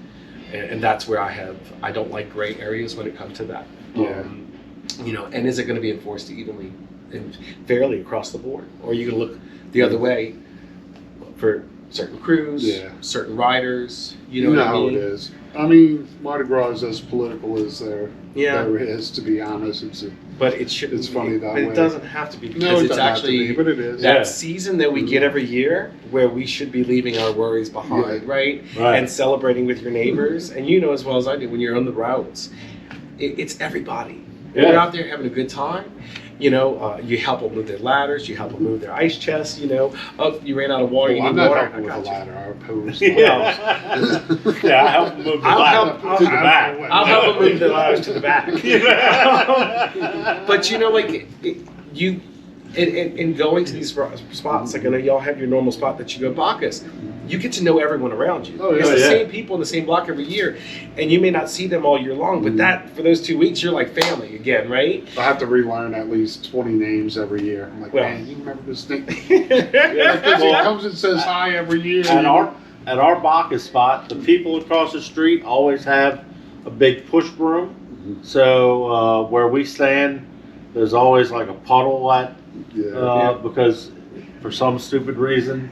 And that's where I don't like gray areas when it comes to that. And is it going to be enforced evenly and fairly across the board? Or are you going to look the other way for certain crews, certain riders? You know how it is. I mean, Mardi Gras is as political as there is, to be honest. But it should. It's funny that way. It doesn't have to be, because No, it it's doesn't have to actually be, but it is. that season that we get every year where we should be leaving our worries behind, right? And celebrating with your neighbors. And as well as I do, when you're on the routes, it's everybody. You're out there having a good time. You help them move their ladders, you help them move their ice chests. Oh, you ran out of water. You I'm need not water. helping with the ladder. I oppose. I help them move the ladder to the back. I'll help them move the ladders to the back. But in going to these spots, like I know y'all have your normal spot that you go Bacchus, you get to know everyone around you. Oh, yeah. It's the same people in the same block every year, and you may not see them all year long, but for those 2 weeks, you're like family again, right? I have to relearn at least 20 names every year. I'm like, man, you remember this thing? Because he comes and says hi every year. At our Bacchus spot, the people across the street always have a big push broom. So where we stand, there's always like a puddle because for some stupid reason,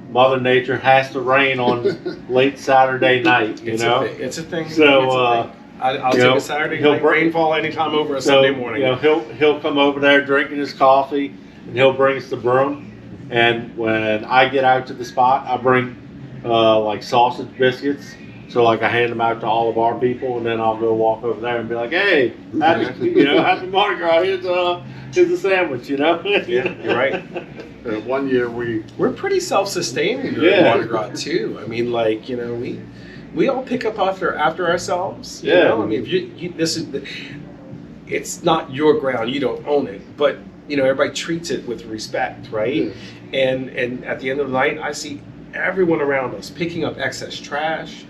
Mother Nature has to rain on late Saturday night. It's a thing. So I'll take a Saturday night rainfall anytime over a Sunday morning. He'll come over there drinking his coffee, and he'll bring us the broom. And when I get out to the spot, I bring like sausage biscuits. So like I hand them out to all of our people, and then I'll go walk over there and be like, "Hey, happy Mardi Gras. Here's a sandwich." Yeah, you're right. One year we're pretty self-sustaining during Mardi Gras too. I mean, we all pick up after ourselves. I mean, it's not your ground. You don't own it, but everybody treats it with respect, right? And at the end of the night, I see everyone around us picking up excess trash,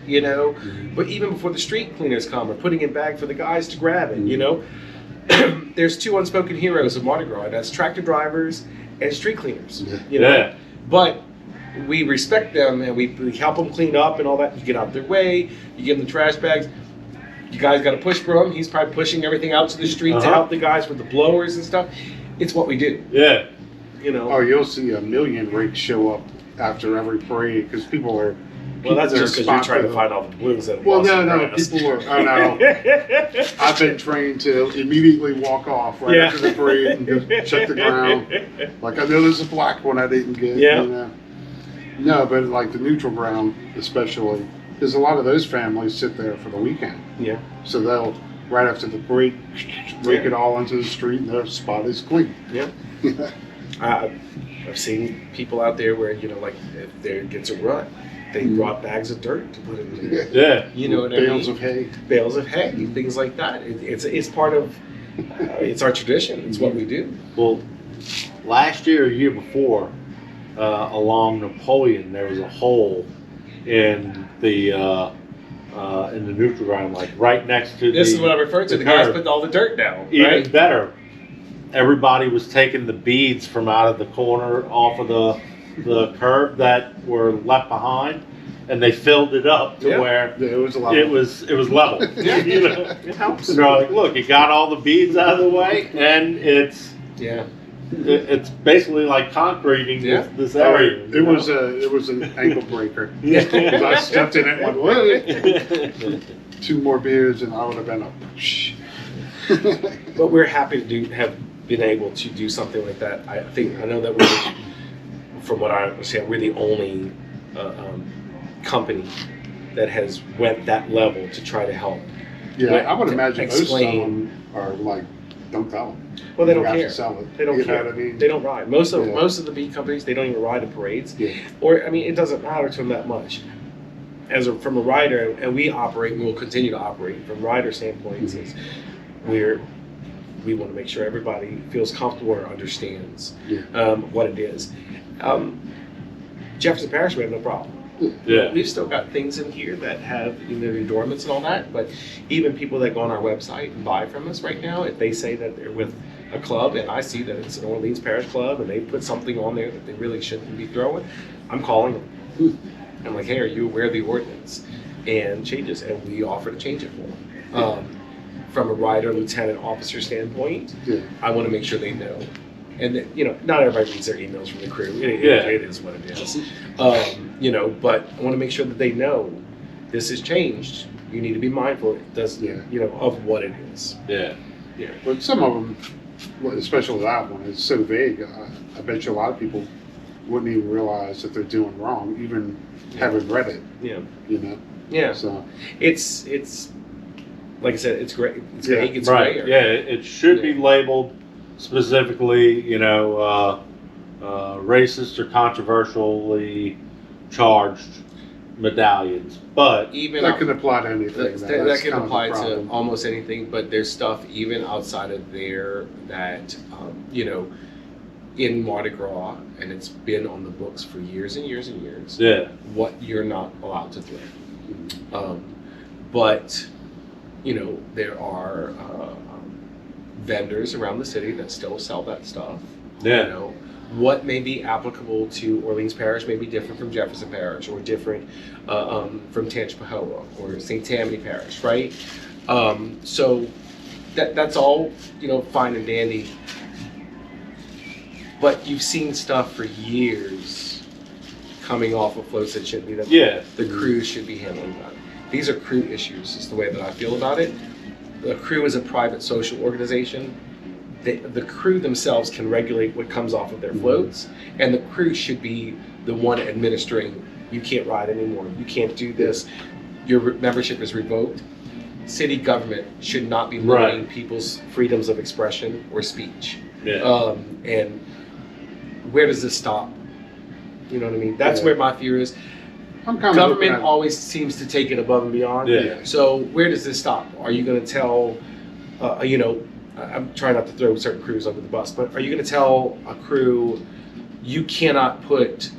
but even before the street cleaners come, or putting in bag for the guys to grab it, there's two unspoken heroes of Mardi Gras. That's tractor drivers and street cleaners, But we respect them, and we help them clean up and all that. You get out their way, you give them the trash bags. You guys got to push broom. He's probably pushing everything out to the street to help the guys with the blowers and stuff. It's what we do. Yeah. Oh, you'll see a million rakes show up after every parade because people are. Well, that's just because you're trying to find all the balloons that. Well, no, people are. Oh no, I've been trained to immediately walk off right after the parade and go check the ground. Like I know there's a black one I didn't get. No, but like the neutral ground, especially, because a lot of those families sit there for the weekend. Yeah. So they'll right after the parade rake it all into the street, and their spot is clean. Yeah. I've seen people out there where if there gets a rut, they brought bags of dirt to put in there. Yeah. You know what I mean? Bales of hay, things like that. It's part of it's our tradition. It's what we do. Well, last year, year before, along Napoleon, there was a hole in the neutral ground, like right next to. This is what I referred to. The guys put all the dirt down. Even better, everybody was taking the beads from out of the corner off of the curb that were left behind, and they filled it up to where it was level. It was level. It helps. So they're like, look, it got all the beads out of the way, and it's basically like concreting this area. It was an ankle breaker. Because I stepped in it and went, whoa. 2 more beers and I would have been a push. But we're happy to have been able to do something like that. I know that from what I understand, we're the only company that has went that level to try to help. Yeah, I would imagine most of them are like, don't tell them. Well, they don't care. Sell it. They don't care. Know what I mean? They don't ride. Most of the beat companies, they don't even ride in parades. Yeah. Or it doesn't matter to them that much. From a rider, and we operate, and we'll continue to operate from a rider standpoint. Is we want to make sure everybody feels comfortable or understands what it is. Jefferson Parish, we have no problem. Yeah. We've still got things in here that have adornments and all that, but even people that go on our website and buy from us right now, if they say that they're with a club and I see that it's an Orleans Parish Club and they put something on there that they really shouldn't be throwing, I'm calling them. I'm like, hey, are you aware of the ordinance? And changes, and we offer to change it for them. From from a rider, lieutenant, officer standpoint, Yeah. I want to make sure they know. And that, not everybody reads their emails from the crew. It is what it is. But I want to make sure that they know this has changed. You need to be mindful. It does, of what it is. Yeah. But some of them, especially that one, is so vague. I bet you a lot of people wouldn't even realize that they're doing wrong, even having read it. Yeah. Yeah. So it's like I said, it's great. It's vague. It's right. rare. Yeah. It should be labeled specifically, racist or controversially charged medallions, but even that can apply to anything. That can apply to almost anything. But there's stuff even outside of there that in Mardi Gras, and it's been on the books for years and years and years. Yeah. What you're not allowed to throw, but there are vendors around the city that still sell that stuff. Yeah. What may be applicable to Orleans Parish may be different from Jefferson Parish, or different from Tangipahoa or St. Tammany Parish, right? So that's all fine and dandy. But you've seen stuff for years coming off of floats that shouldn't be that. Yeah. The crews should be handling that. These are crew issues, is the way that I feel about it. The crew is a private social organization. The crew themselves can regulate what comes off of their floats, and the crew should be the one administering. You can't ride anymore. You can't do this. Your membership is revoked. City government should not be limiting people's freedoms of expression or speech. Yeah. And where does this stop? You know what I mean? That's where my fear is. Government always seems to take it above and beyond. Yeah. So where does this stop? Are you going to tell, I'm trying not to throw certain crews under the bus, but are you going to tell a crew you cannot put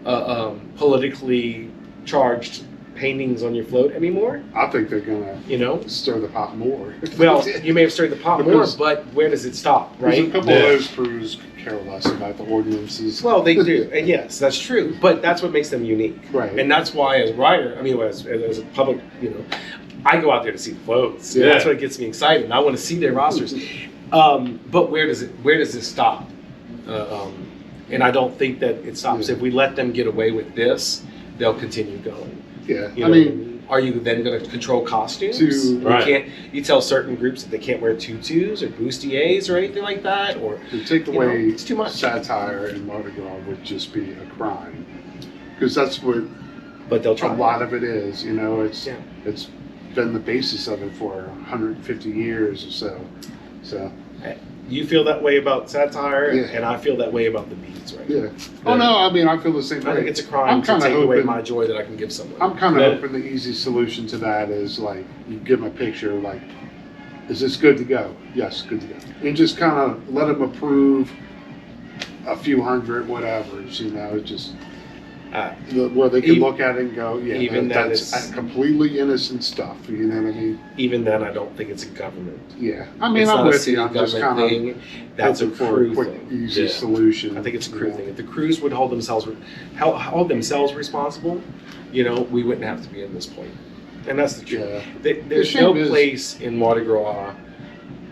politically charged paintings on your float anymore? I think they're gonna stir the pot more. Well, you may have stirred the pot more, but where does it stop, right? A couple of those crews care less about the ordinances. Well, they do, and yes, that's true. But that's what makes them unique, right? And that's why, as a rider, as a public, I go out there to see the floats. Yeah. That's what gets me excited. And I want to see their rosters. But where does this stop? And I don't think that it stops. If we let them get away with this, they'll continue going. Yeah, are you then going to control costumes? You tell certain groups that they can't wear tutus or bustiers or anything like that, or to take away it's too much. Satire and Mardi Gras would just be a crime, because that's what. But they'll try. A lot of it is, it's been the basis of it for 150 years or so. So. You feel that way about satire, and I feel that way about the beads, right? Yeah. Oh no, I mean I feel the same way. I think it's a crime to take away my joy that I can give someone. I'm kind of hoping the easy solution to that is like you give them a picture, like, is this good to go? Yes, good to go. And just kind of let them approve a few hundred whatevers, just where they can look at it and go, that's completely innocent stuff. You know what I mean? Even then, I don't think it's a government. Yeah, I mean, I'm with you. I'm just kind of that's a crew quick, thing. Easy solution. I think it's a crew thing. If the crews would hold themselves responsible, we wouldn't have to be in this point. And that's the truth. Yeah. There's no place in Mardi Gras,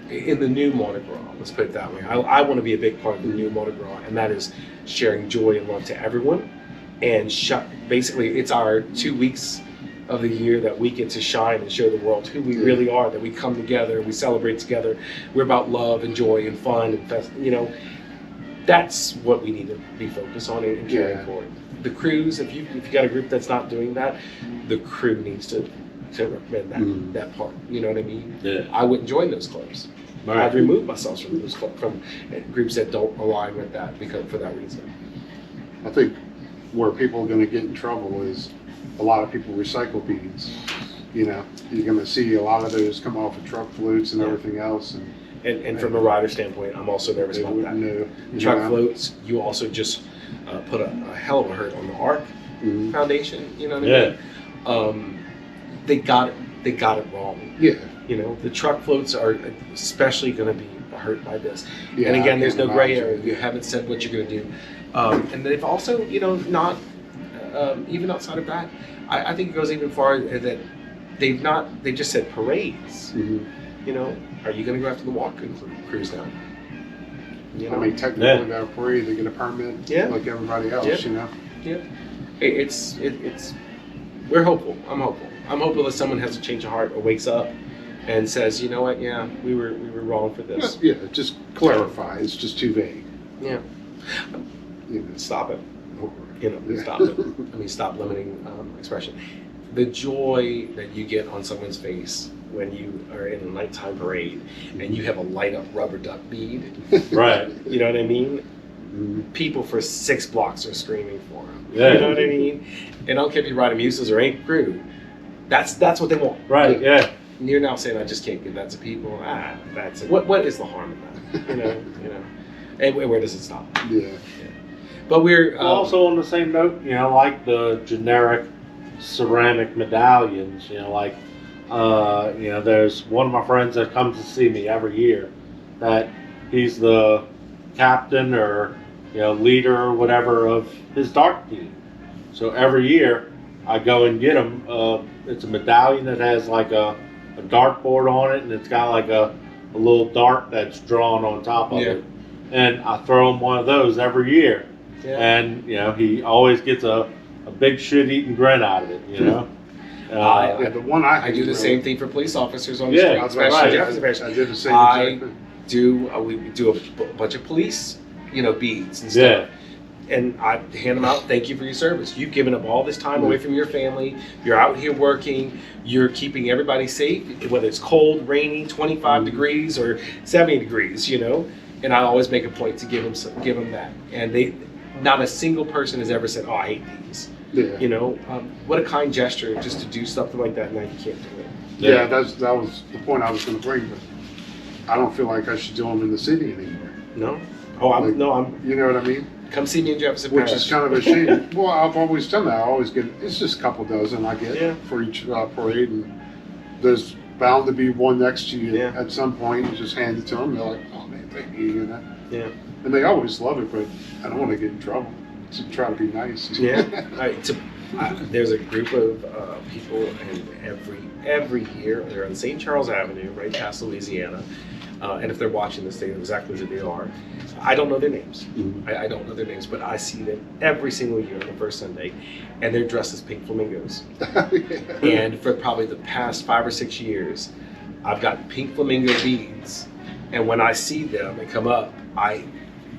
in the new Mardi Gras. Let's put it that way. I want to be a big part of the new Mardi Gras, and that is sharing joy and love to everyone. And basically, it's our 2 weeks of the year that we get to shine and show the world who we really are, that we come together, we celebrate together. We're about love and joy and fun and that's what we need to be focused on and carrying forward. The crews, if you got a group that's not doing that, the crew needs to recommend that part. You know what I mean? Yeah. I wouldn't join those clubs. Right. I'd remove myself from those from groups that don't align with that for that reason. I think where people are going to get in trouble is a lot of people recycle beads. You're going to see a lot of those come off of truck floats and everything else. And from a rider standpoint, I'm also nervous about that. Truck floats, you also just put a hell of a hurt on the ARC Foundation. You know what I mean? They got it wrong. Yeah. The truck floats are especially going to be hurt by this. Yeah, and again, there's no gray area. You haven't said what you're going to do. And they've also, not even outside of that, I think it goes even far that they've just said parades. You know, are you going to go after the walk-in cruise now? You know? I mean, technically, they're free. They get a permit, like everybody else. Yeah. You know. Yeah. It's we're hopeful. I'm hopeful. I'm hopeful that someone has a change of heart or wakes up and says, you know what? Yeah, we were wrong for this. Yeah, just clarify. It's just too vague. Yeah. You know. Stop it. You know, stop it. I mean, stop limiting expression. The joy that you get on someone's face when you are in a nighttime parade and you have a light up rubber duck bead. Right. You know what I mean? People for 6 blocks are screaming for him. Yeah. You know what I mean? And I don't care if you ride muses or ain't crew. That's what they want. Right. Yeah. And you're now saying I just can't give that to people. That's it. What is the harm in that? You know. And where does it stop? Yeah. But we're Also on the same note, you know, like the generic ceramic medallions, you know, like you know, there's one of my friends that comes to see me every year that he's the captain or, you know, leader or whatever of his dart team. So every year I go and get him. It's a medallion that has like a dartboard on it, and it's got like a little dart that's drawn on top of it. And I throw him one of those every year. Yeah. And, you know, he always gets a big shit-eating grin out of it, you know? Yeah, the one I do the same thing for police officers on the Yeah, street. right. I did the same I exact thing. we do a bunch of police, you know, beads and stuff. Yeah. And I hand them out. Thank you for your service. You've given up all this time away from your family. You're out here working. You're keeping everybody safe, whether it's cold, rainy, 25 degrees or 70 degrees. You know. And I always make a point to give them that. And not a single person has ever said, "Oh, I hate these." Yeah. You know, what a kind gesture just to do something like that. Now you can't do it. Yeah, that was the point I was going to bring. But I don't feel like I should do them in the city anymore. No. Oh, I'm. You know what I mean? Come see me in Jefferson Which Parish. is kind of a shame. Well, I've always done that. I always get, it's just a couple dozen I get for each parade, and there's bound to be one next to you at some point. You just hand it to them. They're like, "Oh man, thank you," you know. Yeah. And they always love it, but I don't want to get in trouble. To try to be nice. Yeah. There's a group of people, and every year they're on St. Charles Avenue, right past Louisiana. And if they're watching this, they know exactly who they are. I don't know their names. Mm-hmm. I don't know their names, but I see them every single year on the first Sunday, and they're dressed as pink flamingos. And for probably the past 5 or 6 years, I've got pink flamingo beads, and when I see them and come up, I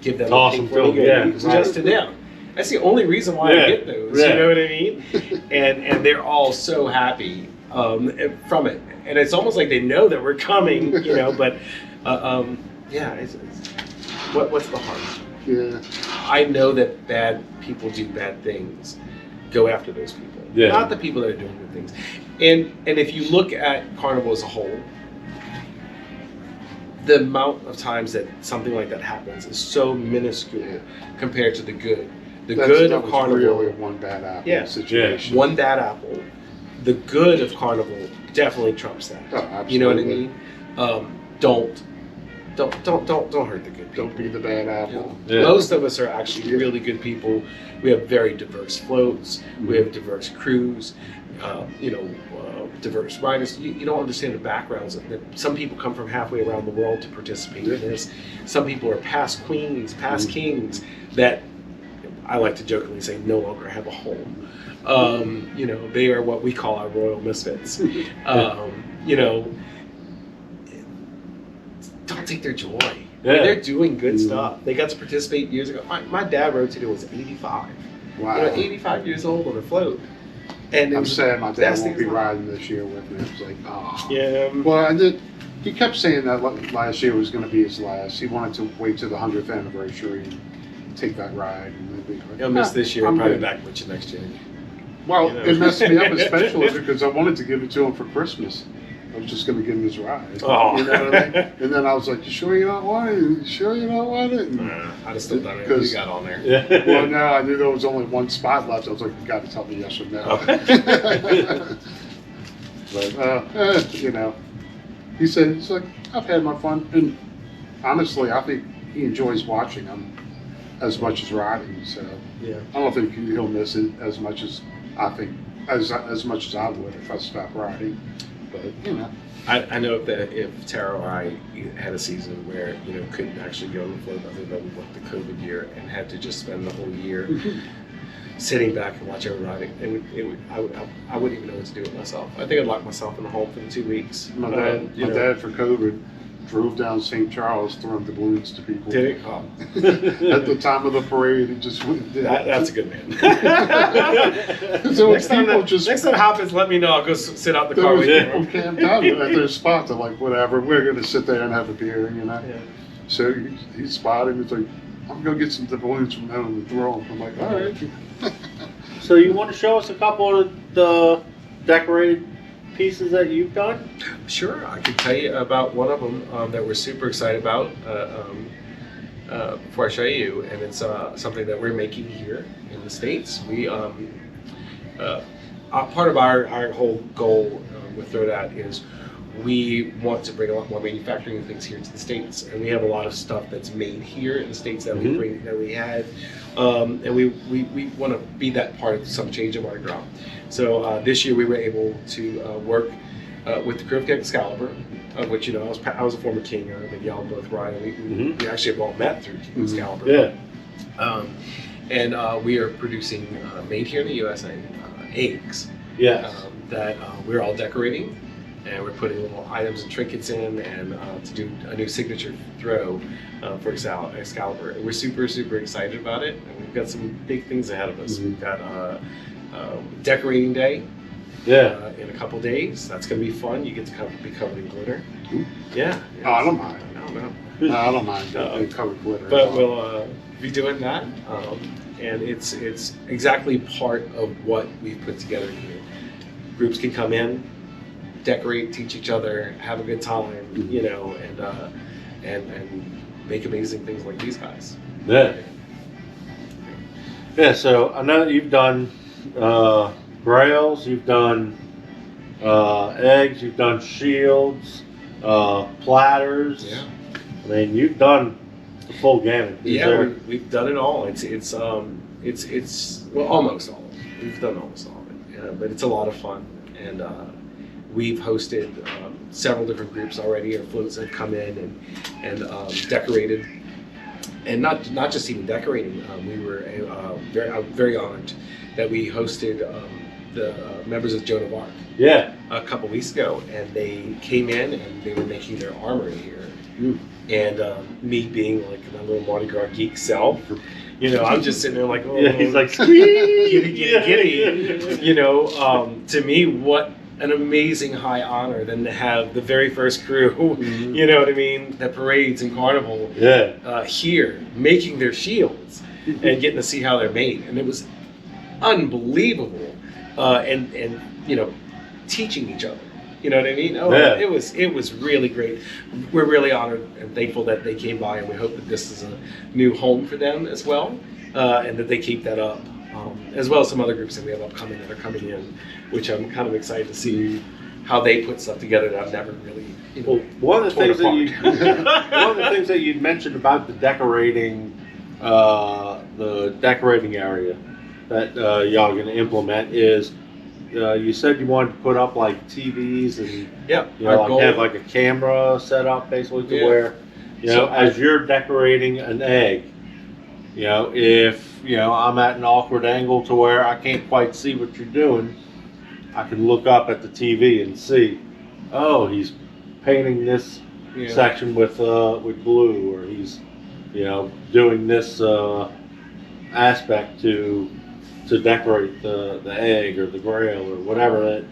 give them a pink flamingo beads just to them. That's the only reason why I get those. You know what I mean? And they're all so happy from it, and it's almost like they know that we're coming, you know. But what's the harm? Yeah. I know that bad people do bad things. Go after those people, not the people that are doing good things. And if you look at Carnival as a whole, the amount of times that something like that happens is so minuscule compared to the good. The good of Carnival. Really one bad apple situation. One bad apple. The good of Carnival definitely trumps that. Oh, absolutely. You know what I mean? Don't hurt the good people. Don't be the bad apple. Yeah. Most of us are actually really good people. We have very diverse floats. We have diverse crews. Diverse riders. You don't understand the backgrounds. Some people come from halfway around the world to participate in this. Some people are past queens, past kings that I like to jokingly say no longer have a home. They are what we call our royal misfits. Don't take their joy. I mean, they're doing good stuff. They got to participate years ago. My dad rotated was 85. Wow. 85 years old on a float. And I'm sad my dad won't be riding this year with me. It's like, oh. Yeah. Well, he kept saying that last year was going to be his last. He wanted to wait till the 100th anniversary and take that ride. And be like, he'll miss this year and probably back with you next year. Well, it messed me up especially because I wanted to give it to him for Christmas. I was just going to give him his ride. Oh. You know what I mean? And then I was like, "You sure you don't want it? You sure you don't want it?" I'd have still done it if you got on there. Yeah. Well, no, I knew there was only one spot left. I was like, "You got to tell me yes or no." But he said, "He's like, I've had my fun, and honestly, I think he enjoys watching them as much as riding. So I don't think he'll miss it as much as I think as much as I would if I stopped riding." but you know. I know that if Tara or I had a season where couldn't actually go on the float other than what the COVID year and had to just spend the whole year sitting back and watch everybody, I wouldn't even know what to do with myself. I think I'd lock myself in the home for the 2 weeks. My dad for COVID drove down St. Charles throwing the balloons to people. Did it? Oh. At the time of the parade, he just went and did it. That's a good man. So next time that happens, let me know. I'll go sit out the there car was with you. people camped out at their spot. They're like, whatever, we're going to sit there and have a beer, Yeah. So he spotted me. He's like, I'm going to get some balloons from home and throw them. I'm like, all right. So you want to show us a couple of the decorated pieces that you've done? Sure, I can tell you about one of them that we're super excited about before I show you, and it's something that we're making here in the States. We part of our whole goal with Throw That is we want to bring a lot more manufacturing things here to the States, and we have a lot of stuff that's made here in the States that we bring that we had, and we want to be that part of some change in Mardi Gras. So this year we were able to work with the crew of Excalibur, of which I was a former king. I think y'all both ride. We actually have all met through King Excalibur. Yeah. And we are producing made here in the USA eggs. Yes. That we're all decorating, and we're putting little items and trinkets in, and to do a new signature throw for Excalibur. And we're super excited about it, and we've got some big things ahead of us. We've got decorating day. Yeah. In a couple days. That's going to be fun. You get to be covered in glitter. Ooh. Yeah. Oh, I don't mind. No. I don't mind being covered glitter. But we'll be doing that. And it's exactly part of what we've put together here. Groups can come in, decorate, teach each other, have a good time, and make amazing things like these guys. Yeah. Yeah, so I know that you've done grails, you've done eggs, you've done shields, platters. Yeah. I mean, you've done the full gamut. We've done it all. It's well, almost all of it. We've done almost all of it. Yeah, but it's a lot of fun, and we've hosted several different groups already. Our floats have come in and decorated, and not just even decorating. We were very honored that we hosted the members of Joan of Arc. Yeah. A couple weeks ago, and they came in and they were making their armor here. And me being like my little Mardi Gras geek self, I'm just sitting there like, oh, Yeah, he's like, giddy. To me, what an amazing high honor than to have the very first crew, you know what I mean, that parades and carnival here making their shields and getting to see how they're made. And it was unbelievable. And teaching each other. You know what I mean? It was really great. We're really honored and thankful that they came by, and we hope that this is a new home for them as well, and that they keep that up, as well as some other groups that we have upcoming that are coming in, which I'm kind of excited to see how they put stuff together that I've never really. Well, one of the things that you mentioned about the decorating area that y'all are going to implement is. You said you wanted to put up like TVs and have like a camera set up basically to where as you're decorating an egg, if I'm at an awkward angle to where I can't quite see what you're doing, I can look up at the TV and see, oh, he's painting this section with blue, or he's doing this aspect to decorate the egg or the grail or whatever.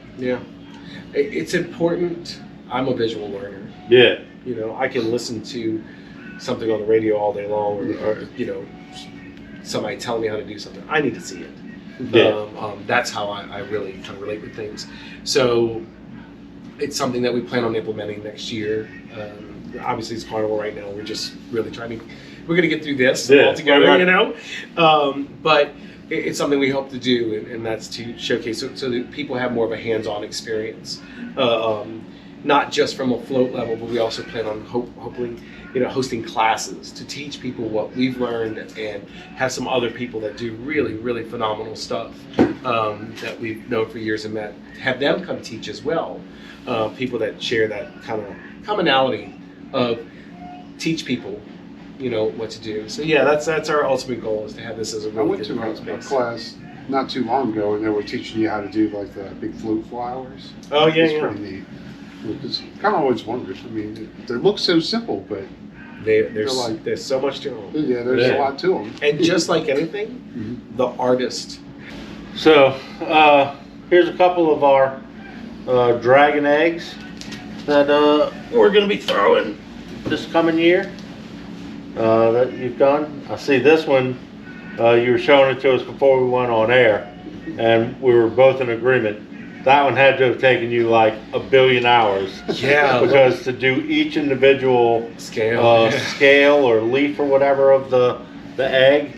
It's important. I'm a visual learner. Yeah. I can listen to something on the radio all day long, or somebody telling me how to do something. I need to see it. Yeah. That's how I really kind of relate with things. So it's something that we plan on implementing next year. Obviously, it's Carnival right now. We're just really we're going to get through this all together, right. But it's something we hope to do, and that's to showcase so that people have more of a hands-on experience, not just from a float level, but we also plan on hopefully hosting classes to teach people what we've learned, and have some other people that do really phenomenal stuff that we've known for years and met, have them come teach as well, people that share that kind of commonality of teach people, what to do. So yeah, that's our ultimate goal, is to have this as a I really went good to a space. class not too long ago, and they were teaching you how to do like the big float flowers. Oh yeah, It's yeah. pretty neat. Because kind of always wondered. I mean, they look so simple, but There's so much to them. yeah, there's Yeah. a lot to them. And just like anything, the artist. So here's a couple of our dragon eggs that we're going to be throwing this coming year that you've done. I see this one, you were showing it to us before we went on air, and we were both in agreement. That one had to have taken you like a billion hours. Yeah. Because to do each individual Scale. scale or leaf or whatever of the egg.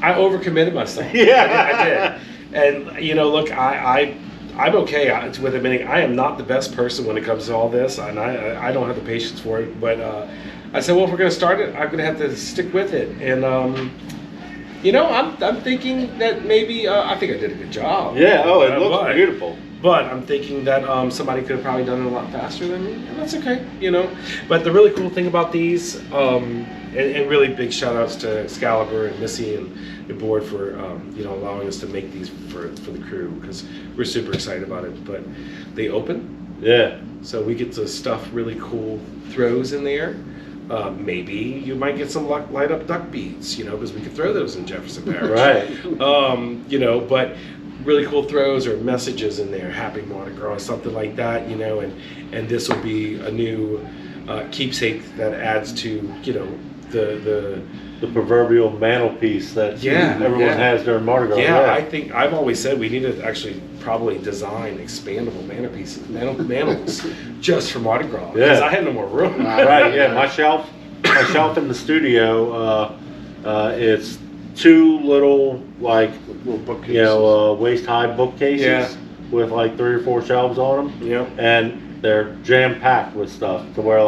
I overcommitted myself. Yeah. I did. And look, I'm okay with admitting I am not the best person when it comes to all this, and I don't have the patience for it. But I said, well, if we're going to start it, I'm going to have to stick with it. And I'm thinking that maybe I think I did a good job. Yeah. Oh, it looks beautiful. But I'm thinking that somebody could have probably done it a lot faster than me, and that's okay, But the really cool thing about these, and really big shout outs to Excalibur and Missy and the board for allowing us to make these for the crew, because we're super excited about it. But they open, Yeah. so we get to stuff really cool throws in there. Maybe you might get some light up duck beads, because we could throw those in Jefferson Parish. Right. But really cool throws or messages in there, happy Mardi Gras, something like that, and this will be a new keepsake that adds to, The proverbial mantelpiece that everyone has during Mardi Gras. Yeah, I think I've always said we need to actually probably design expandable mantles just for Mardi Gras, because I have no more room. Right. Yeah. My shelf in the studio, it's two little Little bookcases. waist high bookcases with like 3 or 4 shelves on them. Yeah. And they're jam packed with stuff to where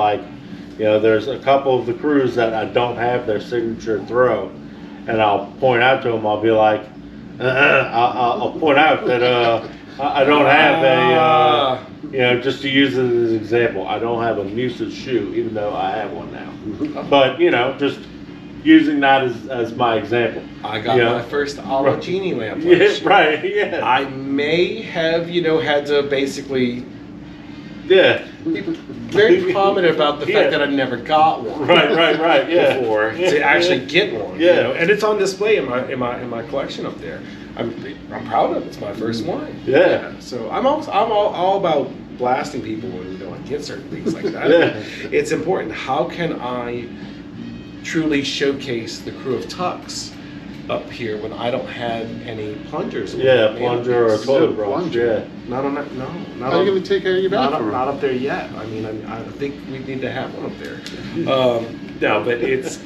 there's a couple of the crews that I don't have their signature throw, and I'll point out to them. I'll be like, I'll point out that I don't have a, just to use it as an example, I don't have a Musa's shoe, even though I have one now. But just using that as my example. I got my first a la Genie lamp. Yeah, right. Yeah. I may have, had to basically be very prominent about the fact that I never got one. Right. Yeah. Before to actually get one. Yeah. And it's on display in my collection up there. I'm proud of it. It's my first one. Yeah. So I'm all about blasting people when we don't get certain things like that. Yeah. It's important. How can I truly showcase the crew of Tux up here when I don't have any plungers? Yeah, plunger or toilet brush. Plunger. Yeah. Not on that. No. Not How are on, you going to take care of your bathroom? not up there yet. I mean, I think we need to have one up there. No, but it's.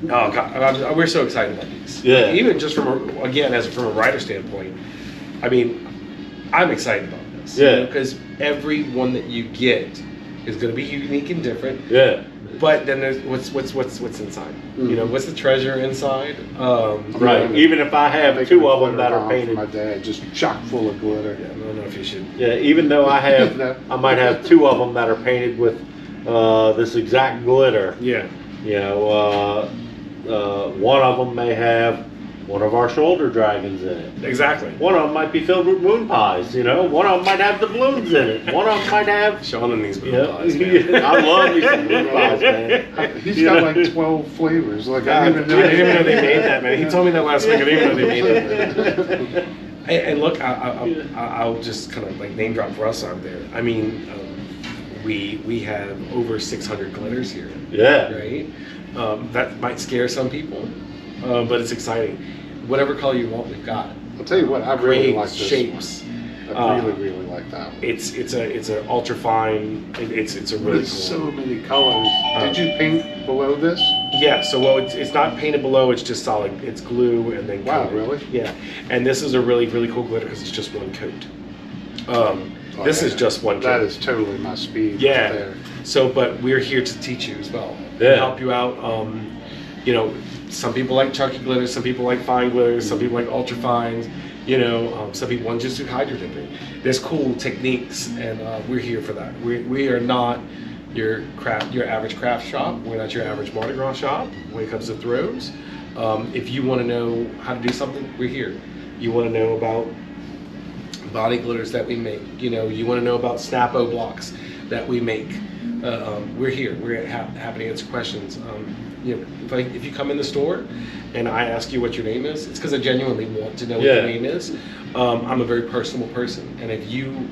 Oh God, we're so excited about these. Yeah. Even just from a writer standpoint, I mean, I'm excited about this. Yeah. Because every one that you get is going to be unique and different. Yeah. But then there's what's inside. What's the treasure inside? Right. Even if I have 2 of them that are painted. My dad, just chock full of glitter. Yeah, I don't know if you should. Yeah. Even though I have, No. I might have 2 of them that are painted with this exact glitter. Yeah. One of them may have one of our shoulder dragons in it. Exactly. One of them might be filled with moon pies. One of them might have the balloons in it. One of them might have. Sean and these moon pies, man. I love these moon pies, man. He's got like 12 flavors. Like I didn't even know. I didn't even know they made that, man. He told me that last week. I didn't even know they made that. And look, I'll just kind of like name drop for us out there. I mean, we have over 600 glitters here. Yeah. Right. That might scare some people, but it's exciting. Whatever color you want, we've got it. I'll tell you what, I really like Grades, this shapes. one. I really like that one. It's a ultra fine. It's a really cool. So many colors. Did you paint below this? Yeah. So it's not painted below. It's just solid. It's glue and then Wow, coated. really? Yeah. And this is a really cool glitter because it's just one coat. This is just one coat. That is totally my speed. Yeah. Right there. So, but we're here to teach you as well. Yeah. Help you out. Some people like chunky glitters, some people like fine glitters, some people like ultra fines. Some people want to just do hydro dipping. There's cool techniques, and we're here for that. We are not your average craft shop. We're not your average Mardi Gras shop when it comes to throws. If you want to know how to do something, we're here. You want to know about body glitters that we make. You want to know about Snap-O blocks that we make. We're here. We're happy to answer questions. If you come in the store and I ask you what your name is, it's because I genuinely want to know what your name is. I'm a very personable person, and if you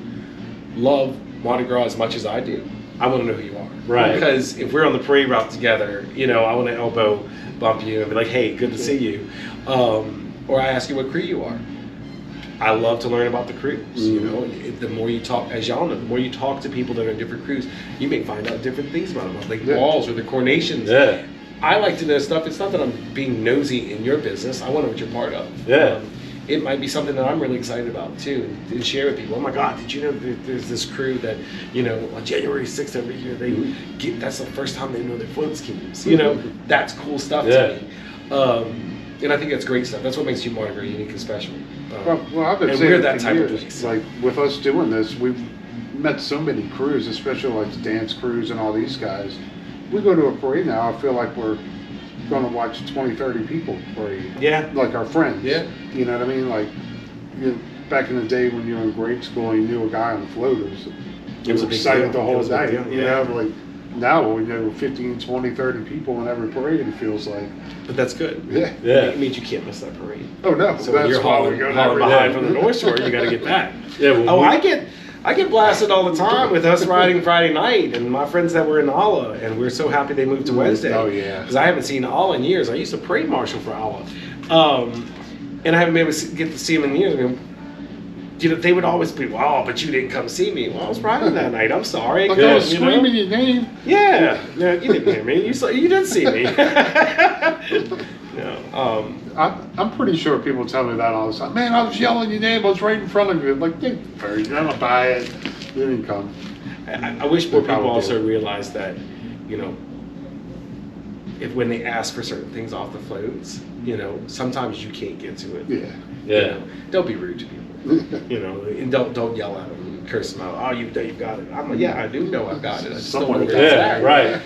love Mardi Gras as much as I do, I want to know who you are. Right. Because if we're on the parade route together, I want to elbow bump you and be like, hey, good to see you. Or I ask you what crew you are. I love to learn about the crews. The more you talk, as y'all know, the more you talk to people that are in different crews, you may find out different things about them, like walls or the coronations. Yeah. I like to know stuff. It's not that I'm being nosy in your business. I want to know what you're part of. Yeah. It might be something that I'm really excited about too, and share with people. Oh my God, did you know that there's this crew that, on January 6th every year, that's the first time they know their float schemes. That's cool stuff to me. And I think that's great stuff. That's what makes you Mardi Gras unique and special. Well, I've been and saying we're it that for type years. of place. Like with us doing this, we've met so many crews, especially like the dance crews and all these guys. We go to a parade now, I feel like we're going to watch 20, 30 people parade. Yeah. Like our friends. Yeah. You know what I mean? Like, back in the day when you were in grade school and you knew a guy on the float, it was excited the whole day. Like now we know 15, 20, 30 people in every parade, it feels like. But that's good. Yeah. It means you can't miss that parade. Oh, no. So when you're hauling behind from the North Shore, you got to get back. I get blasted all the time with us riding Friday night, and my friends that were in Allah, and we're so happy they moved to Wednesday. Oh, yeah. Because I haven't seen Allah in years. I used to parade marshal for Allah. And I haven't been able to get to see them in years. I mean, they would always be, wow, but you didn't come see me. Well, I was riding that night. I'm sorry. Like I was screaming your name. Yeah. No, you didn't hear me. You did see me. No. I'm pretty sure people tell me that all the time. Man, I was yelling your name. I was right in front of you. I'm like, you're not buy it. You didn't come. I wish more people also realized that, if when they ask for certain things off the floats, sometimes you can't get to it. Yeah. Don't be rude to people. And don't yell at them and curse them out. Oh, you've got it. I'm like, yeah, I do know I've got it. I just don't know where it's at. Right.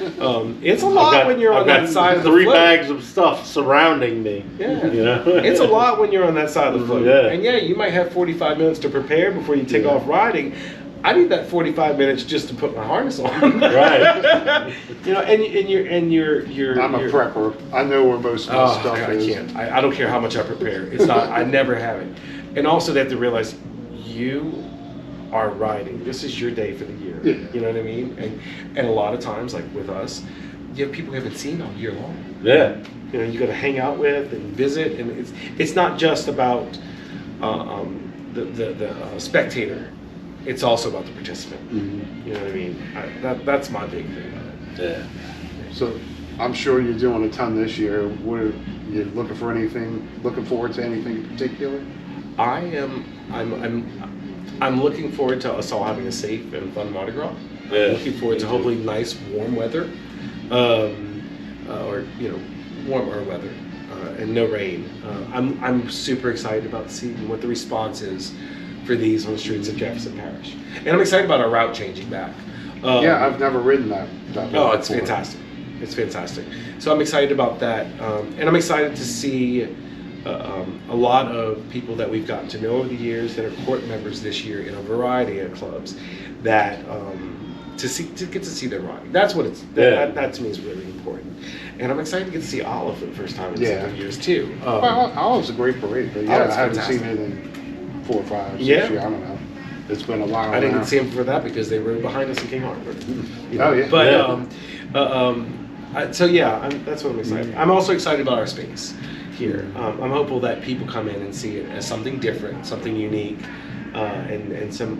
It's a lot when you're on that side of the float. 3 bags of stuff surrounding me. Yeah. It's a lot when you're on that side of the float. Yeah. And you might have 45 minutes to prepare before you take off riding. I need that 45 minutes just to put my harness on. Right. And you're. I'm a prepper. I know where most of my stuff is. I can't. I don't care how much I prepare. It's not. I never have it. And also, they have to realize you are riding. This is your day for the year. Yeah. You know what I mean? And a lot of times, like with us, you have people you haven't seen all year long. Yeah. You got to hang out with and visit, and it's not just about the spectator. It's also about the participant. Mm-hmm. You know what I mean? That's my big thing about it. Yeah. So I'm sure you're doing a ton this year. What are you looking for? Looking forward to anything in particular? I'm looking forward to us all having a safe and fun Mardi Gras. Yeah. I'm looking forward to hopefully nice warm weather, or warmer weather, and no rain. I'm super excited about seeing what the response is for these on the streets of Jefferson Parish, and I'm excited about our route changing back. I've never ridden that. Oh, it's fantastic! It's fantastic. So I'm excited about that, and I'm excited to see a lot of people that we've gotten to know over the years that are court members this year in a variety of clubs that to get to see their riding. That's what that to me is really important. And I'm excited to get to see Olive for the first time in several years too. Olive's a great parade, but I haven't fantastic. seen it in 4 or 5, 6 Yeah. years. I don't know. It's been a while. I didn't now. see them for that because they rode behind us in King Arthur. Oh yeah. But so yeah, that's what I'm excited. I'm also excited about our space here. I'm hopeful that people come in and see it as something different, something unique, and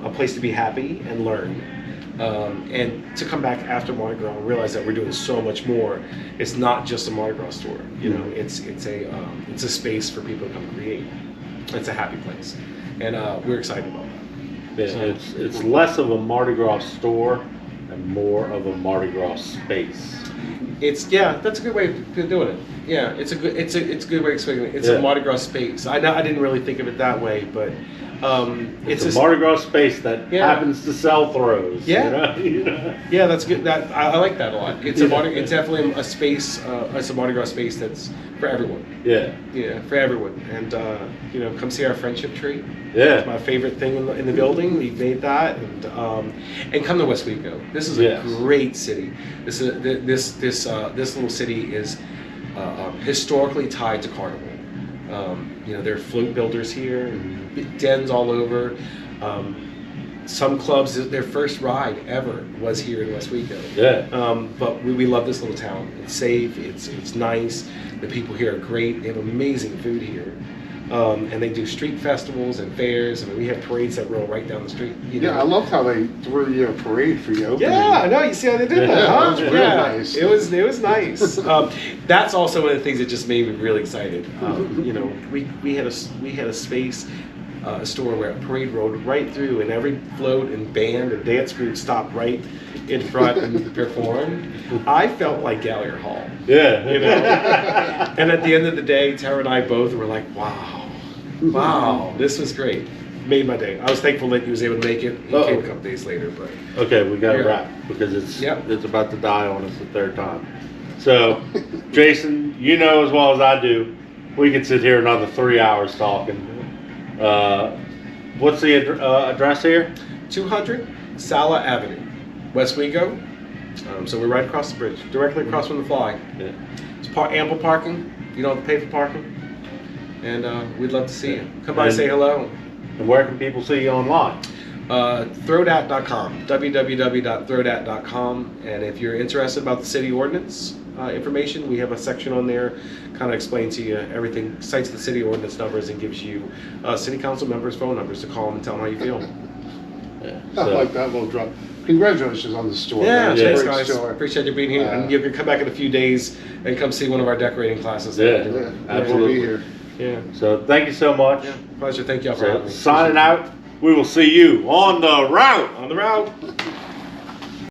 a place to be happy and learn. And to come back after Mardi Gras and realize that we're doing so much more. It's not just a Mardi Gras store. It's a space for people to come create. It's a happy place, and we're excited about that. Yeah, it's less of a Mardi Gras store and more of a Mardi Gras space. That's a good way of doing it. Yeah, it's a good good way of explaining it. It's Yeah. a Mardi Gras space. I didn't really think of it that way, but It's a Mardi Gras space that Yeah. happens to sell throws. Yeah. You know? Yeah, that's good. I like that a lot. It's Yeah. it's definitely a space. It's a Mardi Gras space that's for everyone. Yeah. Yeah, for everyone. And come see our friendship tree. It's Yeah. my favorite thing in the building. We made that, and come to Westwego. This is a Yes. great city. This little city is historically tied to Carnival. There are float builders here, and dens all over. Some clubs, their first ride ever was here in Westwego. Yeah. But we love this little town. It's safe. It's nice. The people here are great. They have amazing food here. And they do street festivals and fairs. I mean, we have parades that roll right down the street. Yeah, I loved how they threw you a parade for your opening. Yeah, I know. You see how they did that, Yeah, huh? that was real nice. It was nice. That's also one of the things that just made me really excited. We had a space, a store where a parade rolled right through, and every float and band and dance group stopped right in front and performed. I felt like Gallagher Hall. Yeah. And at the end of the day, Tara and I both were like, wow, this was great. Made my day. I was thankful that he was able to make it. He came a couple days later, but Okay, we got to Yeah. wrap because Yep. it's about to die on us the third time. So, Jason, you know as well as I do, we could sit here another 3 hours talking. What's the address here? 200 Sala Avenue, Westwego. So we're right across the bridge, directly across from the Fly. Yeah. It's ample parking. You don't have to pay for parking. And we'd love to see you. Come by and say hello. And where can people see you online? Throwdat.com, www.throwdat.com. And if you're interested about the city ordinance information, we have a section on there, kind of explains to you everything, cites the city ordinance numbers, and gives you city council members' phone numbers to call them and tell them how you feel. Yeah. I like that little drop. Congratulations on the store. Yeah, It's a thanks great guys. store. Appreciate you being here. And you can come back in a few days and come see one of our decorating classes. Yeah. Yeah, Absolutely. We'll be here. Yeah. So thank you so much. Pleasure. Thank you all for having So, me. signing out. We will see you on the route. On the route.